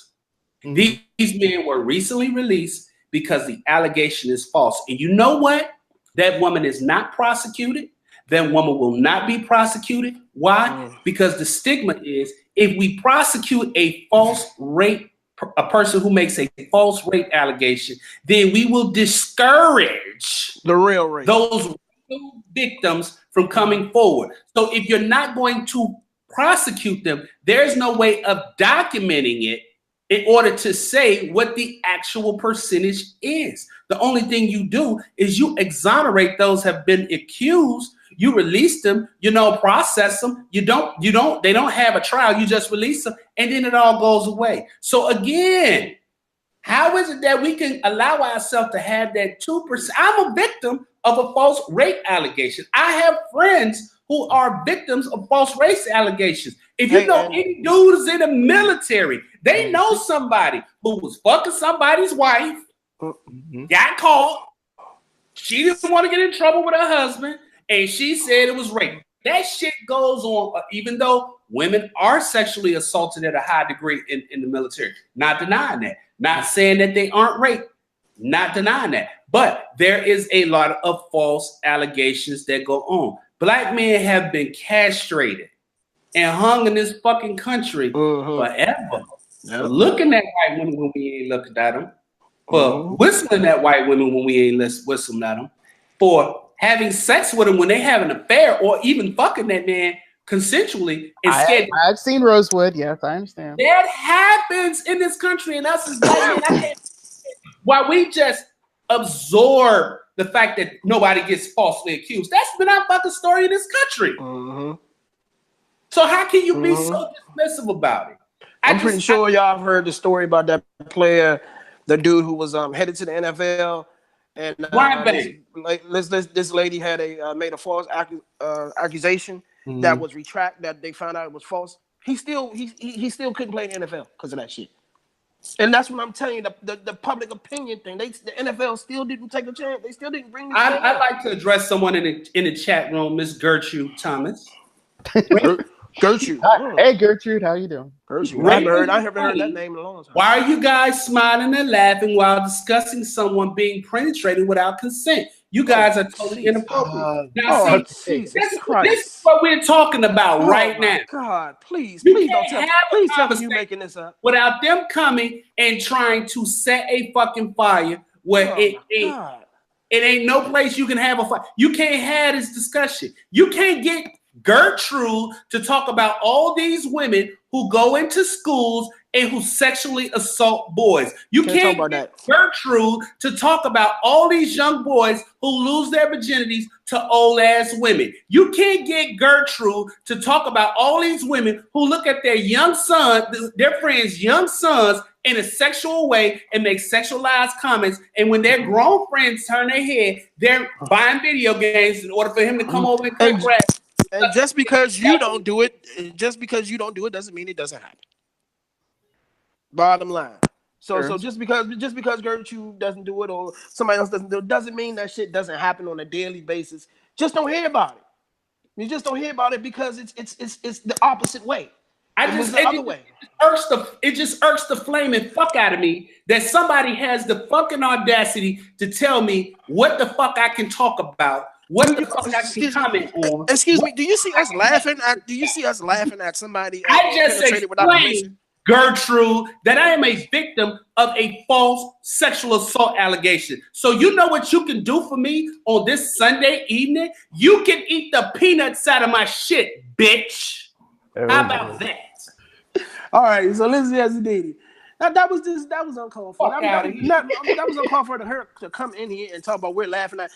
These men were recently released because the allegation is false. And you know what? That woman is not prosecuted. That woman will not be prosecuted. Why? Because the stigma is if we prosecute a false rape, a person who makes a false rape allegation, then we will discourage The real rape. those real victims from coming forward. So if you're not going to prosecute them, there's no way of documenting it in order to say what the actual percentage is. The only thing you do is you exonerate those have been accused. You release them, process them. They don't have a trial. You just release them and then it all goes away. So again, how is it that we can allow ourselves to have that 2%? I'm a victim of a false rape allegation. I have friends who are victims of false rape allegations. If you know any dudes in the military, they know somebody who was fucking somebody's wife, got caught. She didn't want to get in trouble with her husband, and she said it was rape. That shit goes on, even though women are sexually assaulted at a high degree in the military. Not denying that. Not saying that they aren't raped. Not denying that. But there is a lot of false allegations that go on. Black men have been castrated and hung in this fucking country forever. For looking at white women when we ain't looking at them. For whistling at white women when we ain't whistling at them. For having sex with them when they have an affair or even fucking that man consensually. I've seen Rosewood. Yes, I understand. That happens in this country, and us as black men, while we just absorb the fact that nobody gets falsely accused. That's been our fucking story in this country. So how can you be so dismissive about it? I'm pretty sure y'all have heard the story about that player, the dude who was headed to the NFL, and this lady had made a false accusation that was retracted, that they found out it was false. He still couldn't play in the NFL because of that shit. And that's what I'm telling you, the public opinion thing. The NFL still didn't take a chance. They still didn't bring. I'd like to address someone in the chat room, Miss Gertrude Thomas. Gertrude. Hey Gertrude, how you doing? Gertrude. I haven't heard that name in a long time. Why are you guys smiling and laughing while discussing someone being penetrated without consent? You guys are totally inappropriate. Now, this is what we're talking about right now. God, please don't tell me you're making this up. Without them coming and trying to set a fucking fire where it ain't no place you can have a fire. You can't have this discussion. You can't get Gertrude to talk about all these women who go into schools and who sexually assault boys. You can't get Gertrude to talk about all these young boys who lose their virginities to old ass women. You can't get Gertrude to talk about all these women who look at their young son, their friends' young sons in a sexual way and make sexualized comments. And when their grown friends turn their head, they're buying video games in order for him to come over and take rap. And just because you don't do it doesn't mean it doesn't happen. Bottom line. So just because Gertrude doesn't do it or somebody else doesn't do it doesn't mean that shit doesn't happen on a daily basis. Just don't hear about it. You just don't hear about it because it's the opposite way. It just irks the flaming fuck out of me that somebody has the fucking audacity to tell me what the fuck I can talk about. What the fuck I can comment on? Excuse me. Do you see us laughing at somebody? I just explained, Gertrude, that I am a victim of a false sexual assault allegation. So you know what you can do for me on this Sunday evening? You can eat the peanuts out of my shit, bitch. How about that? All right. So listen, Yazidini. That was uncalled for. Fuck That outta here. was uncalled for her to come in here and talk about we're laughing at.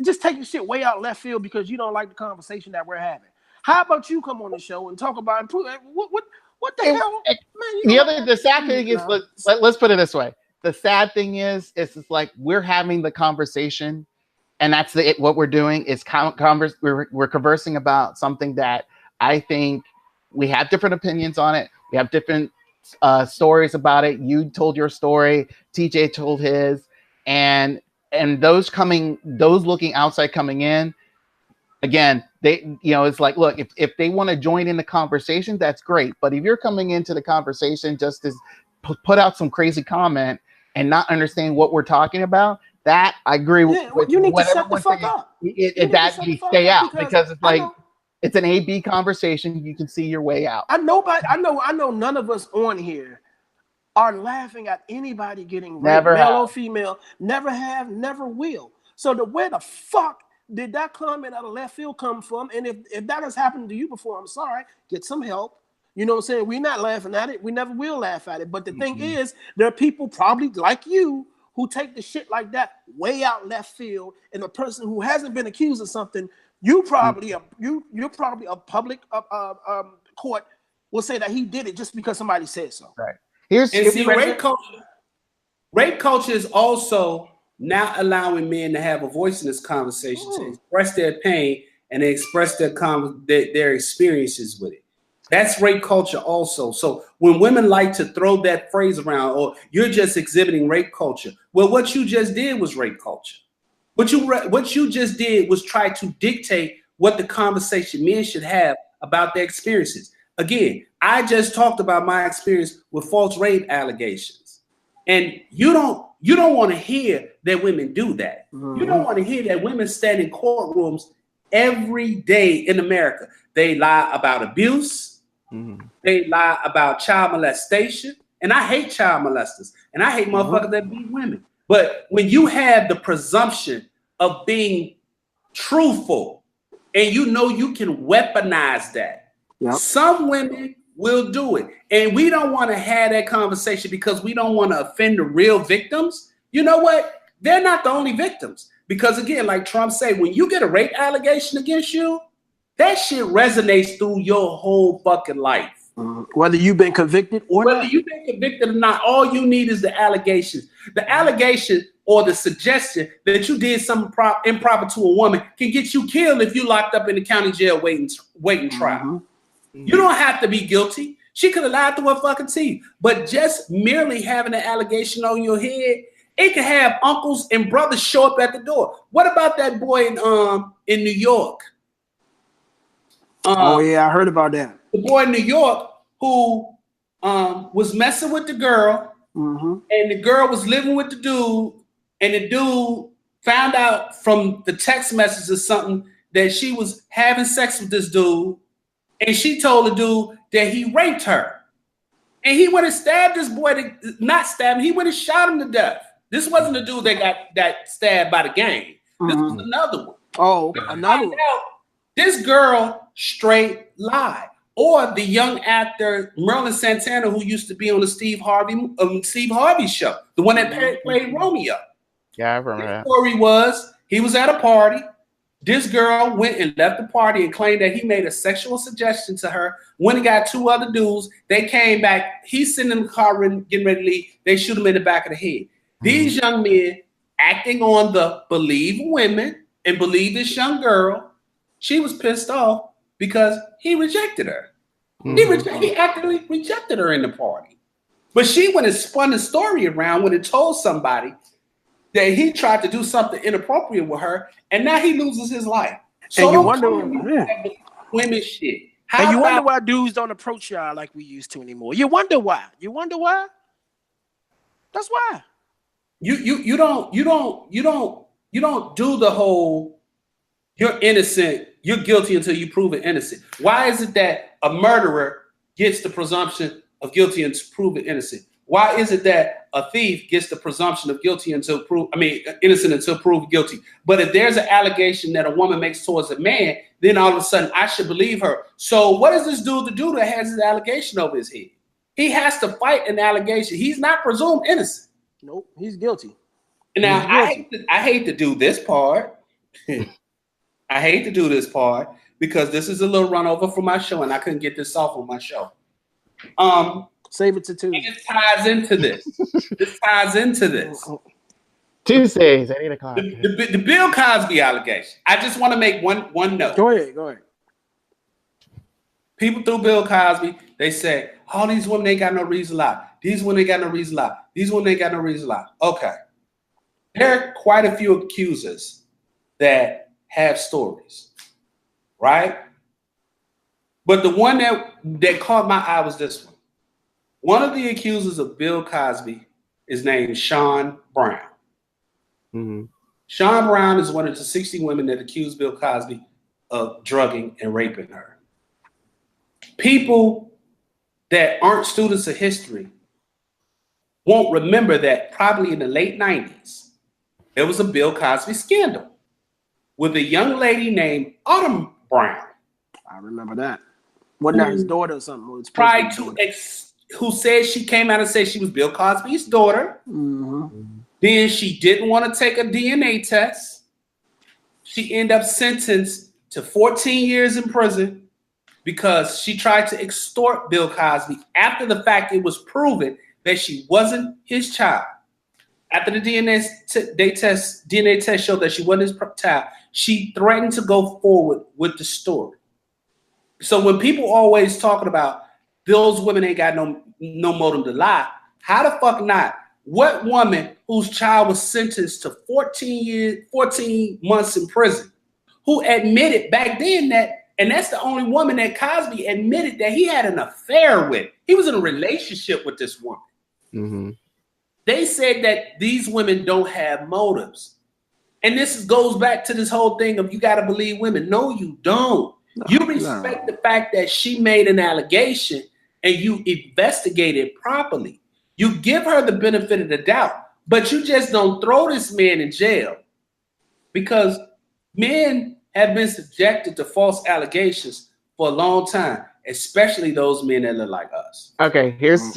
Just taking shit way out left field because you don't like the conversation that we're having. How about you come on the show and talk about what the hell, man? The sad thing is, let's put it this way. The sad thing is it's like we're having the conversation, and that's what we're doing is we're conversing about something that I think we have different opinions on it. We have different stories about it. You told your story, TJ told his, and those looking outside coming in, again, it's like, look, if they want to join in the conversation, that's great. But if you're coming into the conversation just to put out some crazy comment and not understand what we're talking about, that I agree with. You need to shut the fuck up. Stay out because it's like it's an A-B conversation. You can see your way out. I know none of us on here are laughing at anybody getting raped, Never male have. or female. Never have, never will. So where the fuck did that comment out of left field come from? And if that has happened to you before, I'm sorry, get some help. You know what I'm saying? We're not laughing at it. We never will laugh at it. But the thing is, there are people probably like you who take the shit like that way out left field, and the person who hasn't been accused of something, you're probably a public court will say that he did it just because somebody said so. Right. Rape culture is also not allowing men to have a voice in this conversation to express their pain and they express their experiences with it. That's rape culture also. So when women like to throw that phrase around, or you're just exhibiting rape culture, well, what you just did was rape culture. What you just did was try to dictate what the conversation men should have about their experiences. Again, I just talked about my experience with false rape allegations, and you don't want to hear that women do that. You don't want to hear that women stand in courtrooms every day in America. They lie about abuse. They lie about child molestation. And I hate child molesters. And I hate motherfuckers that beat women. But when you have the presumption of being truthful and you know you can weaponize that, some women will do it. And we don't want to have that conversation because we don't want to offend the real victims. You know what? They're not the only victims. Because again, like Trump said, when you get a rape allegation against you, that shit resonates through your whole fucking life. Whether you've been convicted or not. Whether you've been convicted or not, all you need is the allegations. The allegation or the suggestion that you did something improper to a woman can get you killed if you locked up in the county jail waiting trial. You don't have to be guilty. She could have lied through her fucking teeth. But just merely having an allegation on your head, it can have uncles and brothers show up at the door. What about that boy in New York? Oh yeah, I heard about that. The boy in New York who was messing with the girl, and the girl was living with the dude, and the dude found out from the text message or something that she was having sex with this dude, and she told the dude that he raped her. And he went and stabbed this boy, not stabbed him, he went and shot him to death. This wasn't the dude that got stabbed by the gang. This was another one. Oh, another one. This girl straight lied. Or the young actor Merlin Santana, who used to be on the Steve Harvey show, the one that played Romeo. Yeah, I remember that. The story was he was at a party. This girl went and left the party and claimed that he made a sexual suggestion to her. When he got two other dudes, they came back. He's sitting in the car getting ready to leave. They shoot him in the back of the head. These young men acting on the believe women and believe this young girl, she was pissed off because he rejected her. He actively rejected her in the party. But she went and spun the story around when it told somebody that he tried to do something inappropriate with her, and now he loses his life. So and you wonder, women shit. And you wonder why dudes don't approach y'all like we used to anymore. You wonder why. That's why. You don't do the whole you're innocent, you're guilty until you prove it innocent. Why is it that a murderer gets the presumption of guilty and proven innocent? Why is it that a thief gets the presumption of innocent until proved guilty? But if there's an allegation that a woman makes towards a man, then all of a sudden I should believe her. So what is this dude to do that has his allegation over his head? He has to fight an allegation. He's not presumed innocent. Nope, he's guilty. Now, I hate to do this part. I hate to do this part because this is a little run over for my show and I couldn't get this off on my show. Save it to Tuesday. It ties into this. This ties into this. Tuesdays at 8 o'clock. The Bill Cosby allegation. I just want to make one note. Go ahead. People through Bill Cosby, they say, all these women ain't got no reason to lie. These women ain't got no reason to lie. These women ain't got no reason to lie. Okay. There are quite a few accusers that have stories, right? But the one that caught my eye was this one. One of the accusers of Bill Cosby is named Sean Brown. Mm-hmm. Sean Brown is one of the 60 women that accused Bill Cosby of drugging and raping her. People that aren't students of history won't remember that probably in the late 90s, there was a Bill Cosby scandal with a young lady named Autumn Brown. I remember that. Wasn't that his daughter or something? Who said she came out and said she was Bill Cosby's daughter. Mm-hmm. Then she didn't want to take a DNA test. She ended up sentenced to 14 years in prison because she tried to extort Bill Cosby after the fact it was proven that she wasn't his child. After the DNA test showed that she wasn't his child, she threatened to go forward with the story. So when people always talking about those women ain't got no motive to lie, how the fuck not? What woman whose child was sentenced to 14 months in prison, who admitted back then and that's the only woman that Cosby admitted that he had an affair with. He was in a relationship with this woman. Mm-hmm. They said that these women don't have motives. And this goes back to this whole thing of you got to believe women. No, you don't. You respect the fact that she made an allegation and you investigate it properly. You give her the benefit of the doubt, but you just don't throw this man in jail because men have been subjected to false allegations for a long time, especially those men that look like us. Okay, here's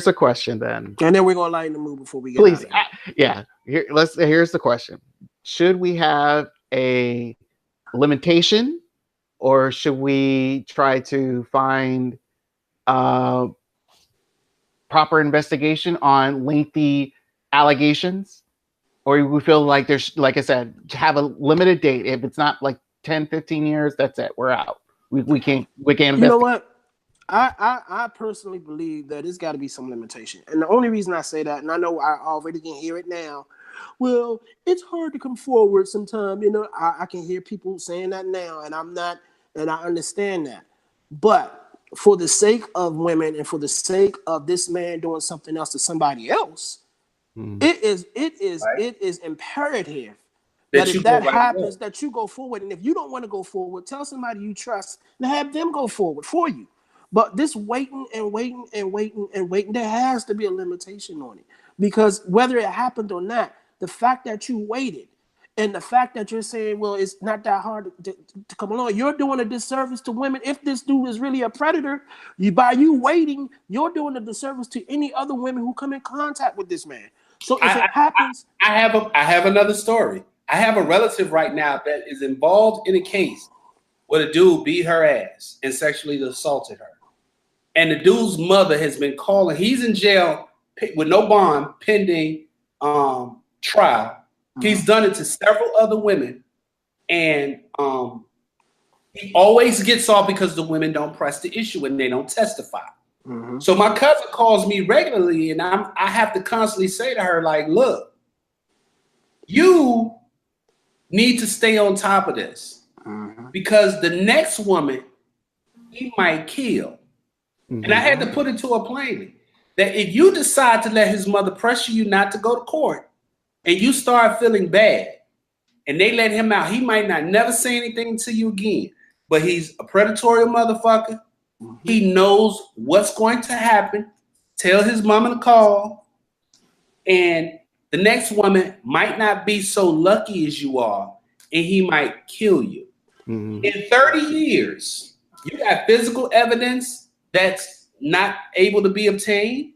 a question then. And then we're gonna lighten the mood before we get Please, out of here. Here's the question: should we have a limitation, or should we try to find proper investigation on lengthy allegations? Or we feel like there's, like I said, have a limited date. If it's not like 10, 15 years, that's it. We're out. We can't investigate. You know what? I personally believe that it's got to be some limitation. And the only reason I say that, and I know I already can hear it now, well, it's hard to come forward sometimes. You know, I can hear people saying that now, and I understand that. But for the sake of women and for the sake of this man doing something else to somebody else, it is imperative that if that happens, that you go forward. And if you don't want to go forward, tell somebody you trust and have them go forward for you. But this waiting, there has to be a limitation on it. Because whether it happened or not, the fact that you waited and the fact that you're saying, well, it's not that hard to come along, you're doing a disservice to women. If this dude is really a predator, by you waiting, you're doing a disservice to any other women who come in contact with this man. So if it happens... I have another story. I have a relative right now that is involved in a case where the dude beat her ass and sexually assaulted her. And the dude's mother has been calling. He's in jail with no bond pending trial. He's done it to several other women. And he always gets off because the women don't press the issue and they don't testify. Mm-hmm. So my cousin calls me regularly and I have to constantly say to her, like, look, you need to stay on top of this because the next woman he might kill. Mm-hmm. And I had to put it to her plainly that if you decide to let his mother pressure you not to go to court and you start feeling bad and they let him out, he might not never say anything to you again, but he's a predatory motherfucker. Mm-hmm. He knows what's going to happen. Tell his mama to call. And the next woman might not be so lucky as you are, and he might kill you. Mm-hmm. In 30 years, you got physical evidence that's not able to be obtained.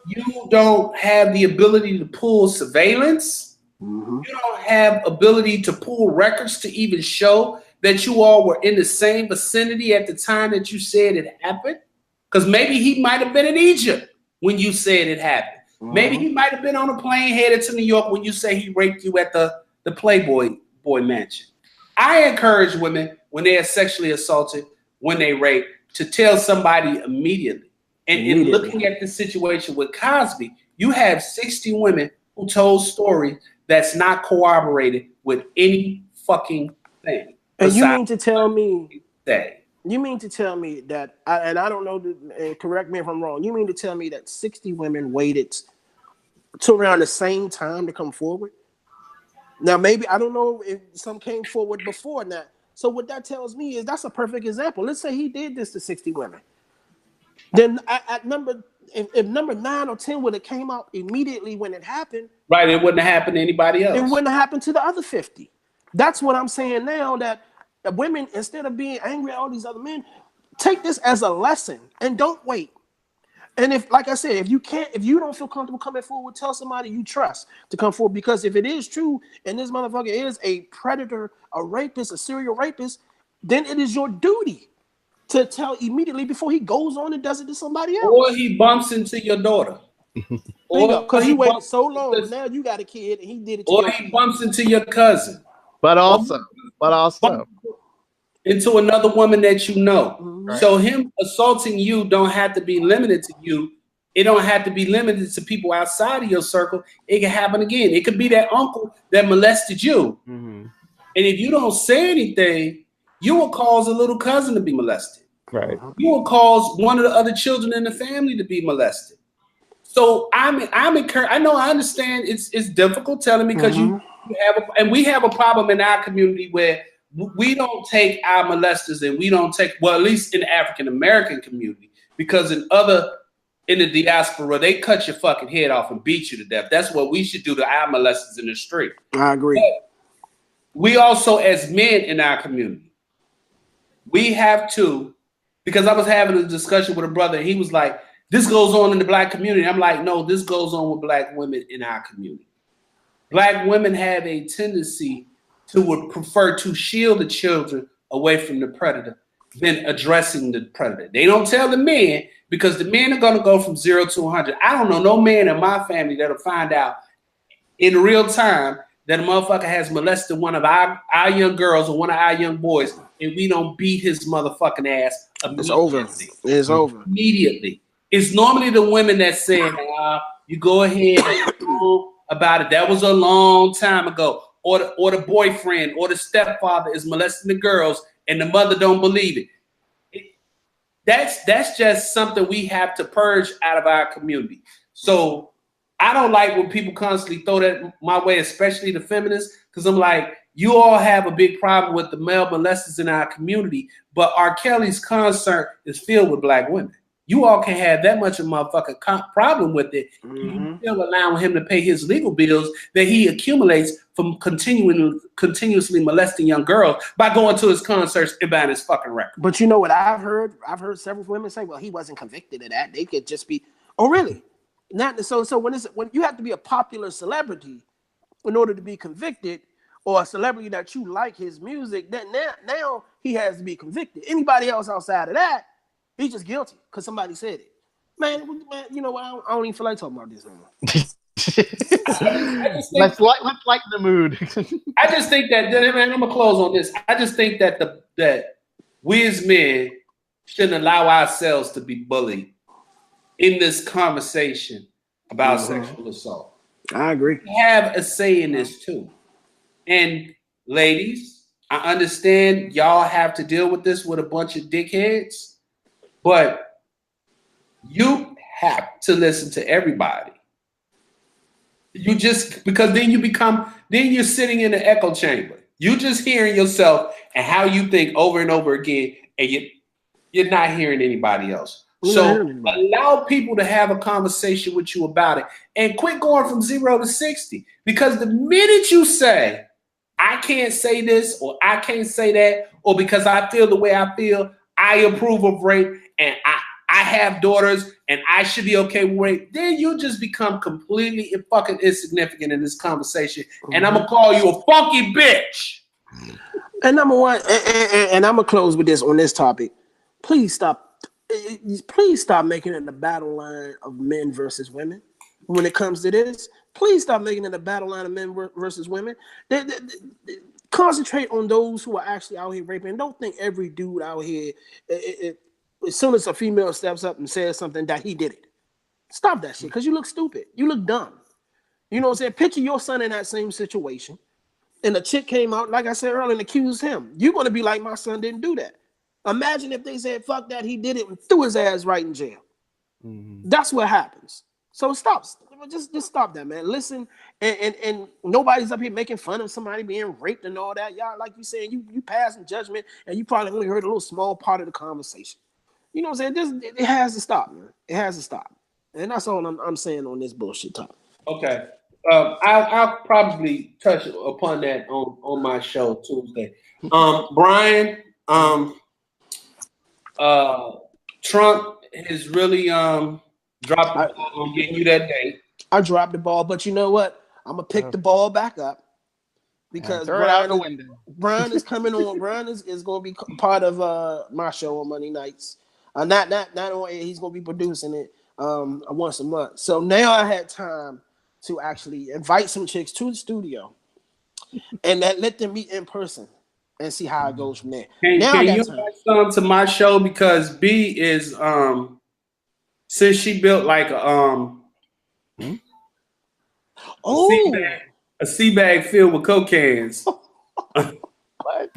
You don't have the ability to pull surveillance. You don't have ability to pull records to even show that you all were in the same vicinity at the time that you said it happened. Because maybe he might have been in Egypt when you said it happened. Maybe he might have been on a plane headed to New York when you say he raped you at the Playboy mansion. I encourage women when they are sexually assaulted, when they rape, to tell somebody immediately. And in looking at the situation with Cosby, you have 60 women who told stories that's not corroborated with any fucking thing. And you mean to tell me that? You mean to tell me that, and I don't know, and correct me if I'm wrong, you mean to tell me that 60 women waited to around the same time to come forward? Now, maybe, I don't know if some came forward before that. So what that tells me is that's a perfect example. Let's say he did this to 60 women. Then if number 9 or 10 would have came out immediately when it happened. Right, it wouldn't have happened to anybody else. It wouldn't have happened to the other 50. That's what I'm saying now, that women, instead of being angry at all these other men, take this as a lesson and don't wait. And if, like I said, if you don't feel comfortable coming forward, tell somebody you trust to come forward. Because if it is true and this motherfucker is a predator, a rapist, a serial rapist, then it is your duty to tell immediately before he goes on and does it to somebody else. Or he bumps into your daughter. Because you waited so long, now you got a kid and he did it to or he bumps into your cousin. But also into another woman that you know. So him assaulting you don't have to be limited to you. It don't have to be limited to people outside of your circle. It can happen again. It could be that uncle that molested you. And if you don't say anything, you will cause a little cousin to be molested. Right. You will cause one of the other children in the family to be molested. So I'm encouraged. I understand it's difficult telling me because you have we have a problem in our community where we don't take our molesters and we don't take, well, at least in the African American community, because in the diaspora, they cut your fucking head off and beat you to death. That's what we should do to our molesters in the street. I agree. But we also, as men in our community, we have to, because I was having a discussion with a brother and he was like, this goes on in the black community. I'm like, no, this goes on with black women in our community. Black women have a tendency to would prefer to shield the children away from the predator than addressing the predator. They don't tell the men because the men are going to go from 0 to 100. I don't know no man in my family that'll find out in real time that a motherfucker has molested one of our young girls or one of our young boys, and we don't beat his motherfucking ass immediately. It's over. It's over. Immediately. It's normally the women that say, you go ahead and talk about it. That was a long time ago. Or the boyfriend or the stepfather is molesting the girls and the mother don't believe it. That's just something we have to purge out of our community. So I don't like when people constantly throw that my way, especially the feminists, because I'm like, you all have a big problem with the male molesters in our community, but R. Kelly's concert is filled with black women. You all can have that much of a motherfucking problem with it. You still allowing him to pay his legal bills that he accumulates from continuously molesting young girls by going to his concerts and buying his fucking record. But you know what I've heard? I've heard several women say, well, he wasn't convicted of that. They could just be, oh, really? Not so when you have to be a popular celebrity in order to be convicted, or a celebrity that you like his music, then now he has to be convicted. Anybody else outside of that, he's just guilty because somebody said it. Man, you know what? I don't even feel like talking about this anymore. Let's lighten the mood. I just think that, man, I'm gonna close on this. I just think that that we as men shouldn't allow ourselves to be bullied in this conversation about sexual assault. I agree. We have a say in this too. And ladies, I understand y'all have to deal with this with a bunch of dickheads, but you have to listen to everybody. You just, because then you're sitting in an echo chamber. You just hearing yourself and how you think over and over again, and you're not hearing anybody else. So allow people to have a conversation with you about it and quit going from 0 to 60. Because the minute you say, I can't say this or I can't say that, or because I feel the way I feel, I approve of rape and I I have daughters and I should be okay with it, then you just become completely fucking insignificant in this conversation. And I'm gonna call you a funky bitch. And number one, and I'm gonna close with this on this topic. Please stop making it the battle line of men versus women. When it comes to this, please stop making it a battle line of men versus women. Concentrate on those who are actually out here raping. Don't think every dude out here, as soon as a female steps up and says something, that he did it. Stop that shit, because you look stupid. You look dumb. You know what I'm saying? Picture your son in that same situation, and a chick came out, like I said earlier, and accused him. You're going to be like, my son didn't do that. Imagine if they said, fuck that, he did it, and threw his ass right in jail. Mm-hmm. That's what happens. So stop. Just stop that, man. Listen, and nobody's up here making fun of somebody being raped and all that. Y'all, like you saying, you passing judgment, and you probably only heard a little small part of the conversation. You know what I'm saying? It has to stop, man. It has to stop. And that's all I'm saying on this bullshit talk. Okay. I'll probably touch upon that on my show Tuesday. Brian, Trump has really dropped the ball on getting you that date. I dropped the ball, but you know what? I'm gonna pick the ball back up because Brian is coming on. Brian is going to be part of my show on Monday nights. Not on air. He's going to be producing it once a month. So now I had time to actually invite some chicks to the studio and let them meet in person and see how it goes from there. Can you invite some to my show, because B is since she built like a sea bag filled with Coke cans.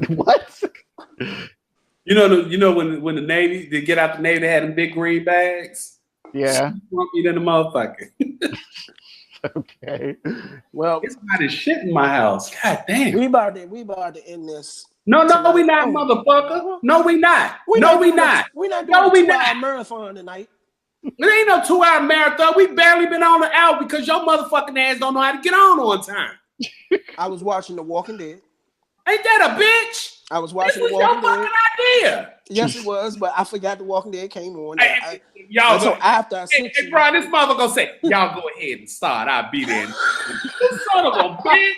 What? You know when the Navy, they get out the Navy, they had them big green bags. Yeah. You than the motherfucker. Okay. Well, it's not as shit in my house. God damn. We about to end this. No, we not, motherfucker. No, we not. We're not doing a 2-hour marathon tonight. It ain't no 2-hour marathon. We barely been on the hour because your motherfucking ass don't know how to get on time. I was watching The Walking Dead. Ain't that a bitch? I was watching The Walking Dead. This was your fucking idea. Yes, it was, but I forgot The Walking Dead came on. Y'all go. After I hey, Brian, this mother gonna say, y'all go ahead and start. I'll be there. You son of a bitch.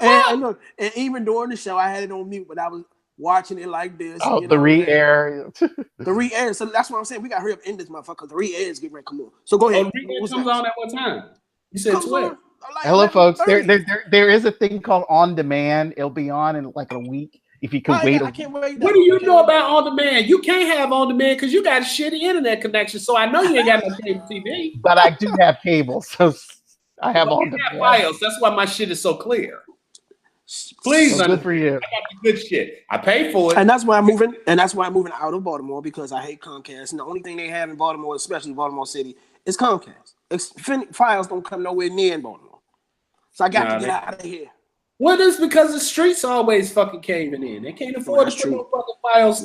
And look, and even during the show, I had it on mute, but I was watching it like this. Oh, the re-air. The re-air. So that's what I'm saying. We got to hurry up and end this motherfucker. The re-air is getting ready to come on. So go ahead. Oh, the re-air comes on at what time? You said 12. Hello, folks. There is a thing called on demand. It'll be on in like a week. If you can wait. I can't wait. What do you know about on demand? You can't have on demand because you got a shitty internet connection. So I know you ain't got no cable TV. But I do have cable, so I have on demand. Files. That's why my shit is so clear. Please, so good for you. I got the good shit. I pay for it, and that's why I'm moving. And that's why I'm moving out of Baltimore, because I hate Comcast. And the only thing they have in Baltimore, especially Baltimore City, is Comcast. Files don't come nowhere near in Baltimore, so I got to get out of here. Well, it's because the streets always fucking caving in. They can't afford to put no fucking files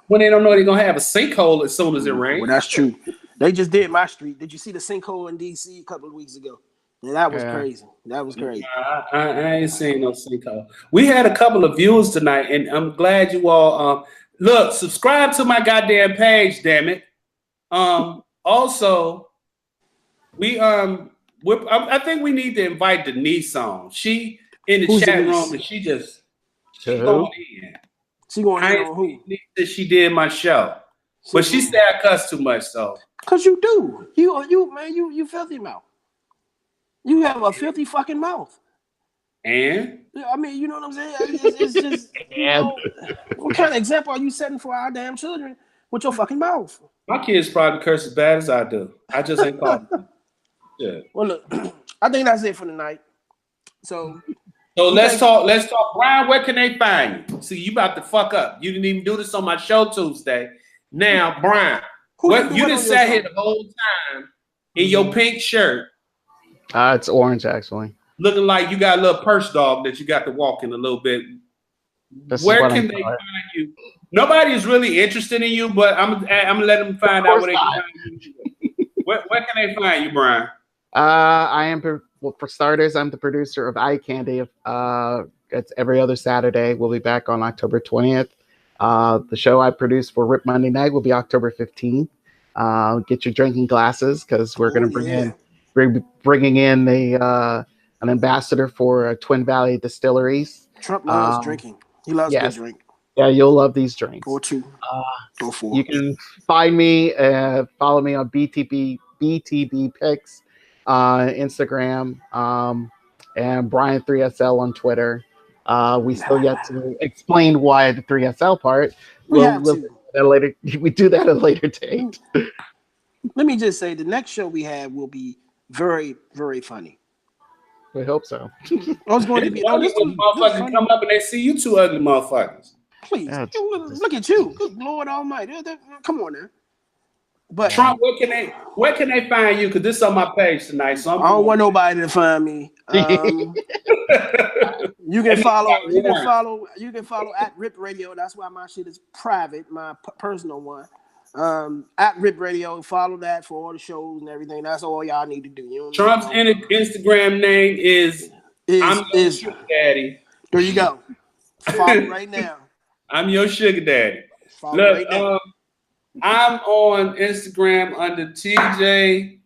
when they don't know they're gonna have a sinkhole as soon as it rains. Well, that's true. They just did my street. Did you see the sinkhole in DC a couple of weeks ago? Yeah, that was crazy. That was crazy. I ain't seen no sinkhole. We had a couple of views tonight, and I'm glad you all look. Subscribe to my goddamn page, damn it. Also, I think we need to invite Denise on. She in the chat room, and she going in. She going in on who? That she did my show, but she said I cuss too much, so. Cause you do. You filthy mouth. You have a filthy fucking mouth. And? I mean, you know what I'm saying? It's just, what kind of example are you setting for our damn children with your fucking mouth? My kids probably curse as bad as I do. I just ain't caught them. Yeah. Well, look, I think that's it for tonight. So let's talk. Brian, where can they find you? See, you about to fuck up. You didn't even do this on my show Tuesday. Now, Brian, you just sat here the whole time in your pink shirt. It's orange, actually. Looking like you got a little purse dog that you got to walk in a little bit. Where can they find you? Nobody is really interested in you, but I'm gonna let them find out where they can find you. Where can they find you, Brian? I am, for starters, I'm the producer of Eye Candy. It's every other Saturday. We'll be back on October 20th. The show I produced for Rip Monday Night will be October 15th. Get your drinking glasses because we're going to bringing in an ambassador for Twin Valley Distilleries. Trump loves drinking. He loves a good drink. Yeah, you'll love these drinks. Or two. Or four. You can find me, follow me on BTB Pics, Instagram, and Brian3SL on Twitter. We still yet to explain why the 3SL part. We have to. We do that at a later date. Let me just say, the next show we have will be very, very funny. We hope so. I was going to be. No, this motherfuckers come up and they see you two ugly motherfuckers. Please, look at you. Good Lord Almighty. Come on now. But Trump, where can they find you? Because this is on my page tonight. So I don't want nobody to find me. You can follow at Rip Radio. That's why my shit is private, my personal one. At Rip Radio, follow that for all the shows and everything. That's all y'all need to do. Trump's Instagram name is I'm your sugar daddy. There you go. Follow right now. I'm your sugar daddy. Look, right now. I'm on Instagram under TJ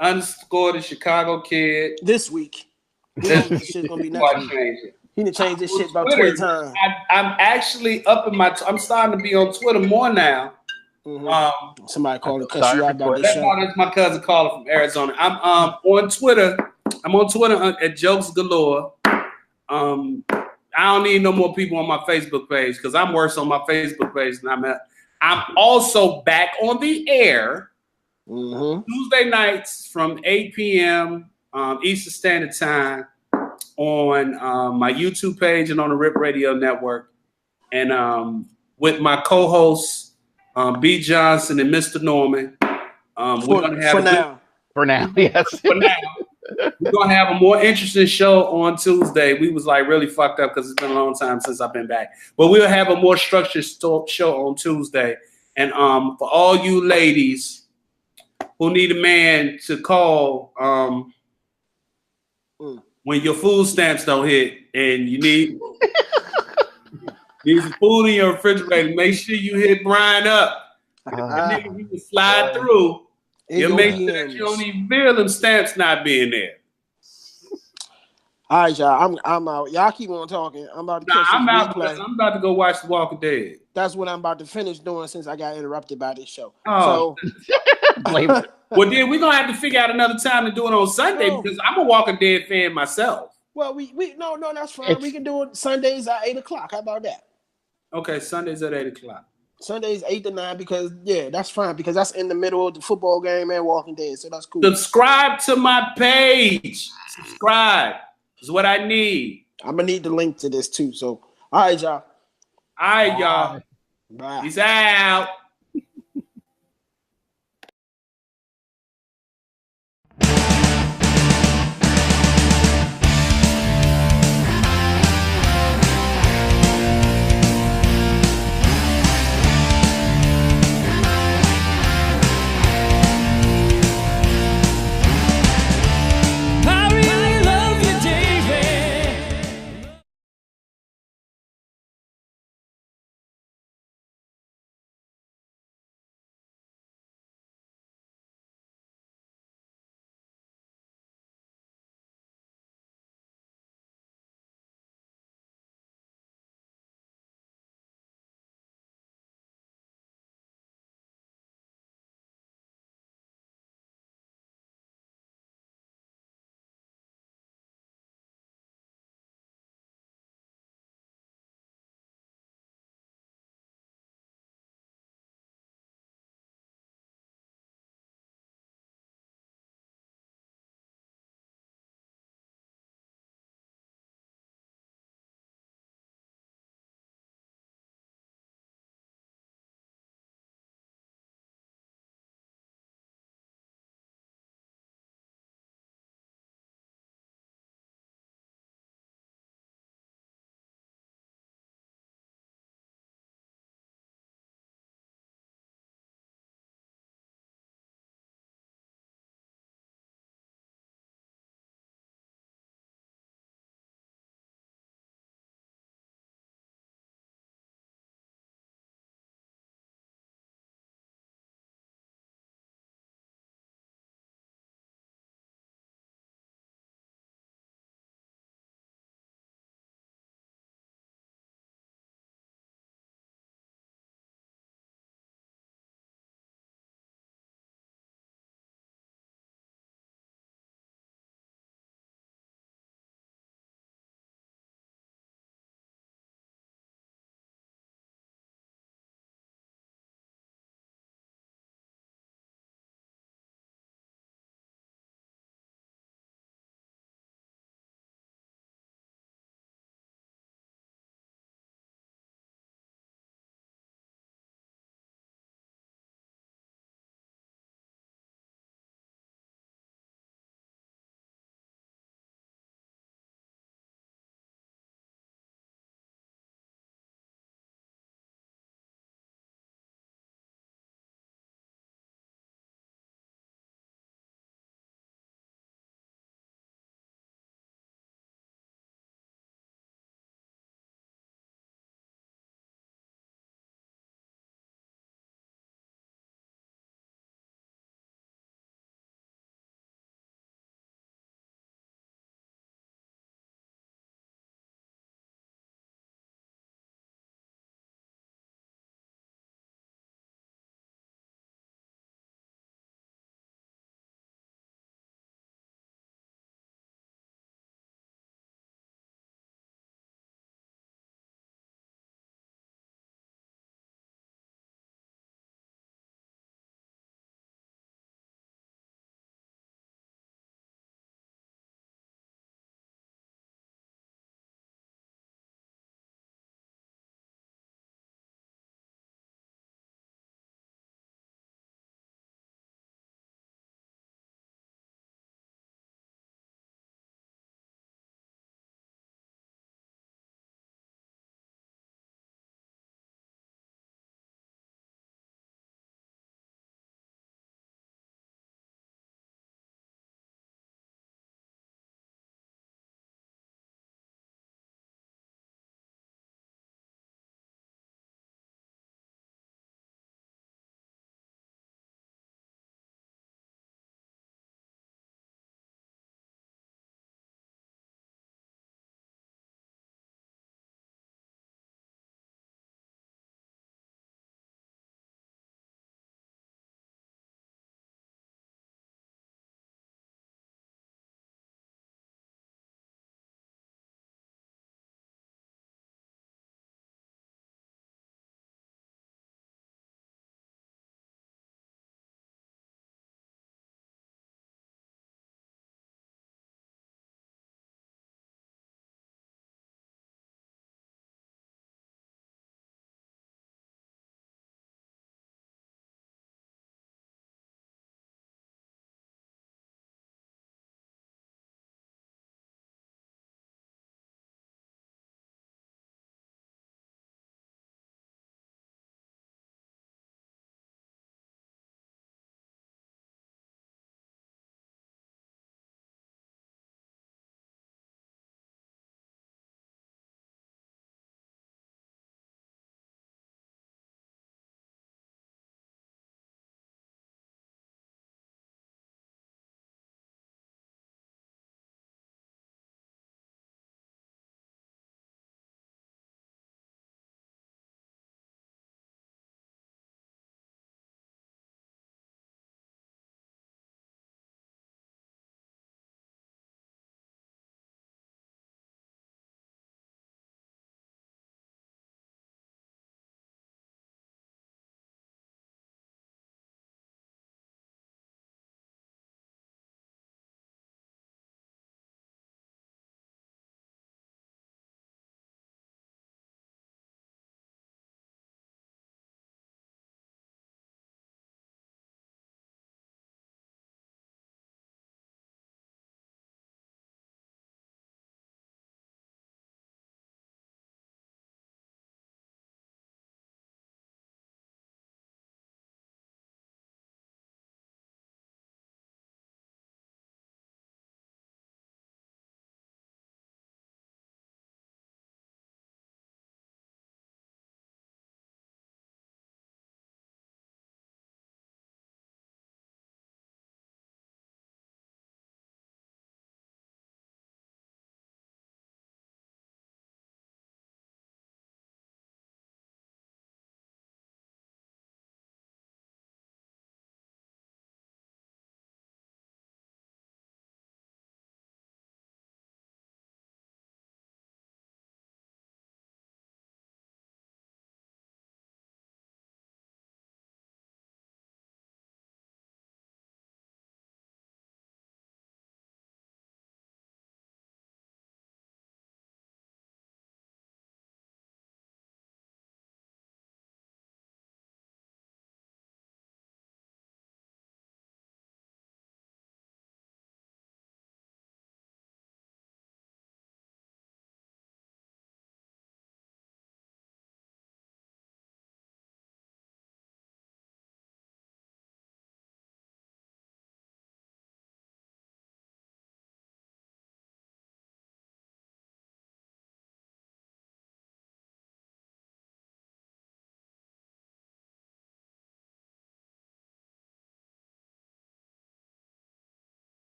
_ the Chicago Kid. This week. This shit's gonna be next week. He done changed this shit about 20 times. I'm actually up in I'm starting to be on Twitter more now. Mm-hmm. Somebody called to cuss you out about this show. That's my cousin calling from Arizona. I'm on Twitter. I'm on Twitter at Jokes Galore. I don't need no more people on my Facebook page because I'm worse on my Facebook page than I'm at. I'm also back on the air Tuesday nights from 8 p.m. Eastern Standard Time on my YouTube page and on the Rip Radio Network, and with my co-hosts B. Johnson and Mr. Norman. We're gonna have for now, yes. For now, we're gonna have a more interesting show on Tuesday. We was like really fucked up because it's been a long time since I've been back, but we'll have a more structured show on Tuesday. And for all you ladies who need a man to call when your food stamps don't hit and you need some food in your refrigerator, make sure you hit Brian up. Nigga, you can slide through. You'll make sure that you don't even feel them stamps not being there. All right, y'all. I'm out. Y'all keep on talking. I'm about to I'm out because I'm about to go watch The Walking Dead. That's what I'm about to finish doing since I got interrupted by this show. Oh. So well, then we're gonna have to figure out another time to do it on Sunday because I'm a Walking Dead fan myself. Well, we no, that's fine. We can do it Sundays at 8:00. How about that? Okay, Sundays at 8:00. Sundays 8 to 9 because that's fine because that's in the middle of the football game and Walking Dead, so that's cool. Subscribe to my page. Subscribe is what I need. I'm gonna need the link to this too. So, all right, y'all. All right, y'all. Bye. Peace out.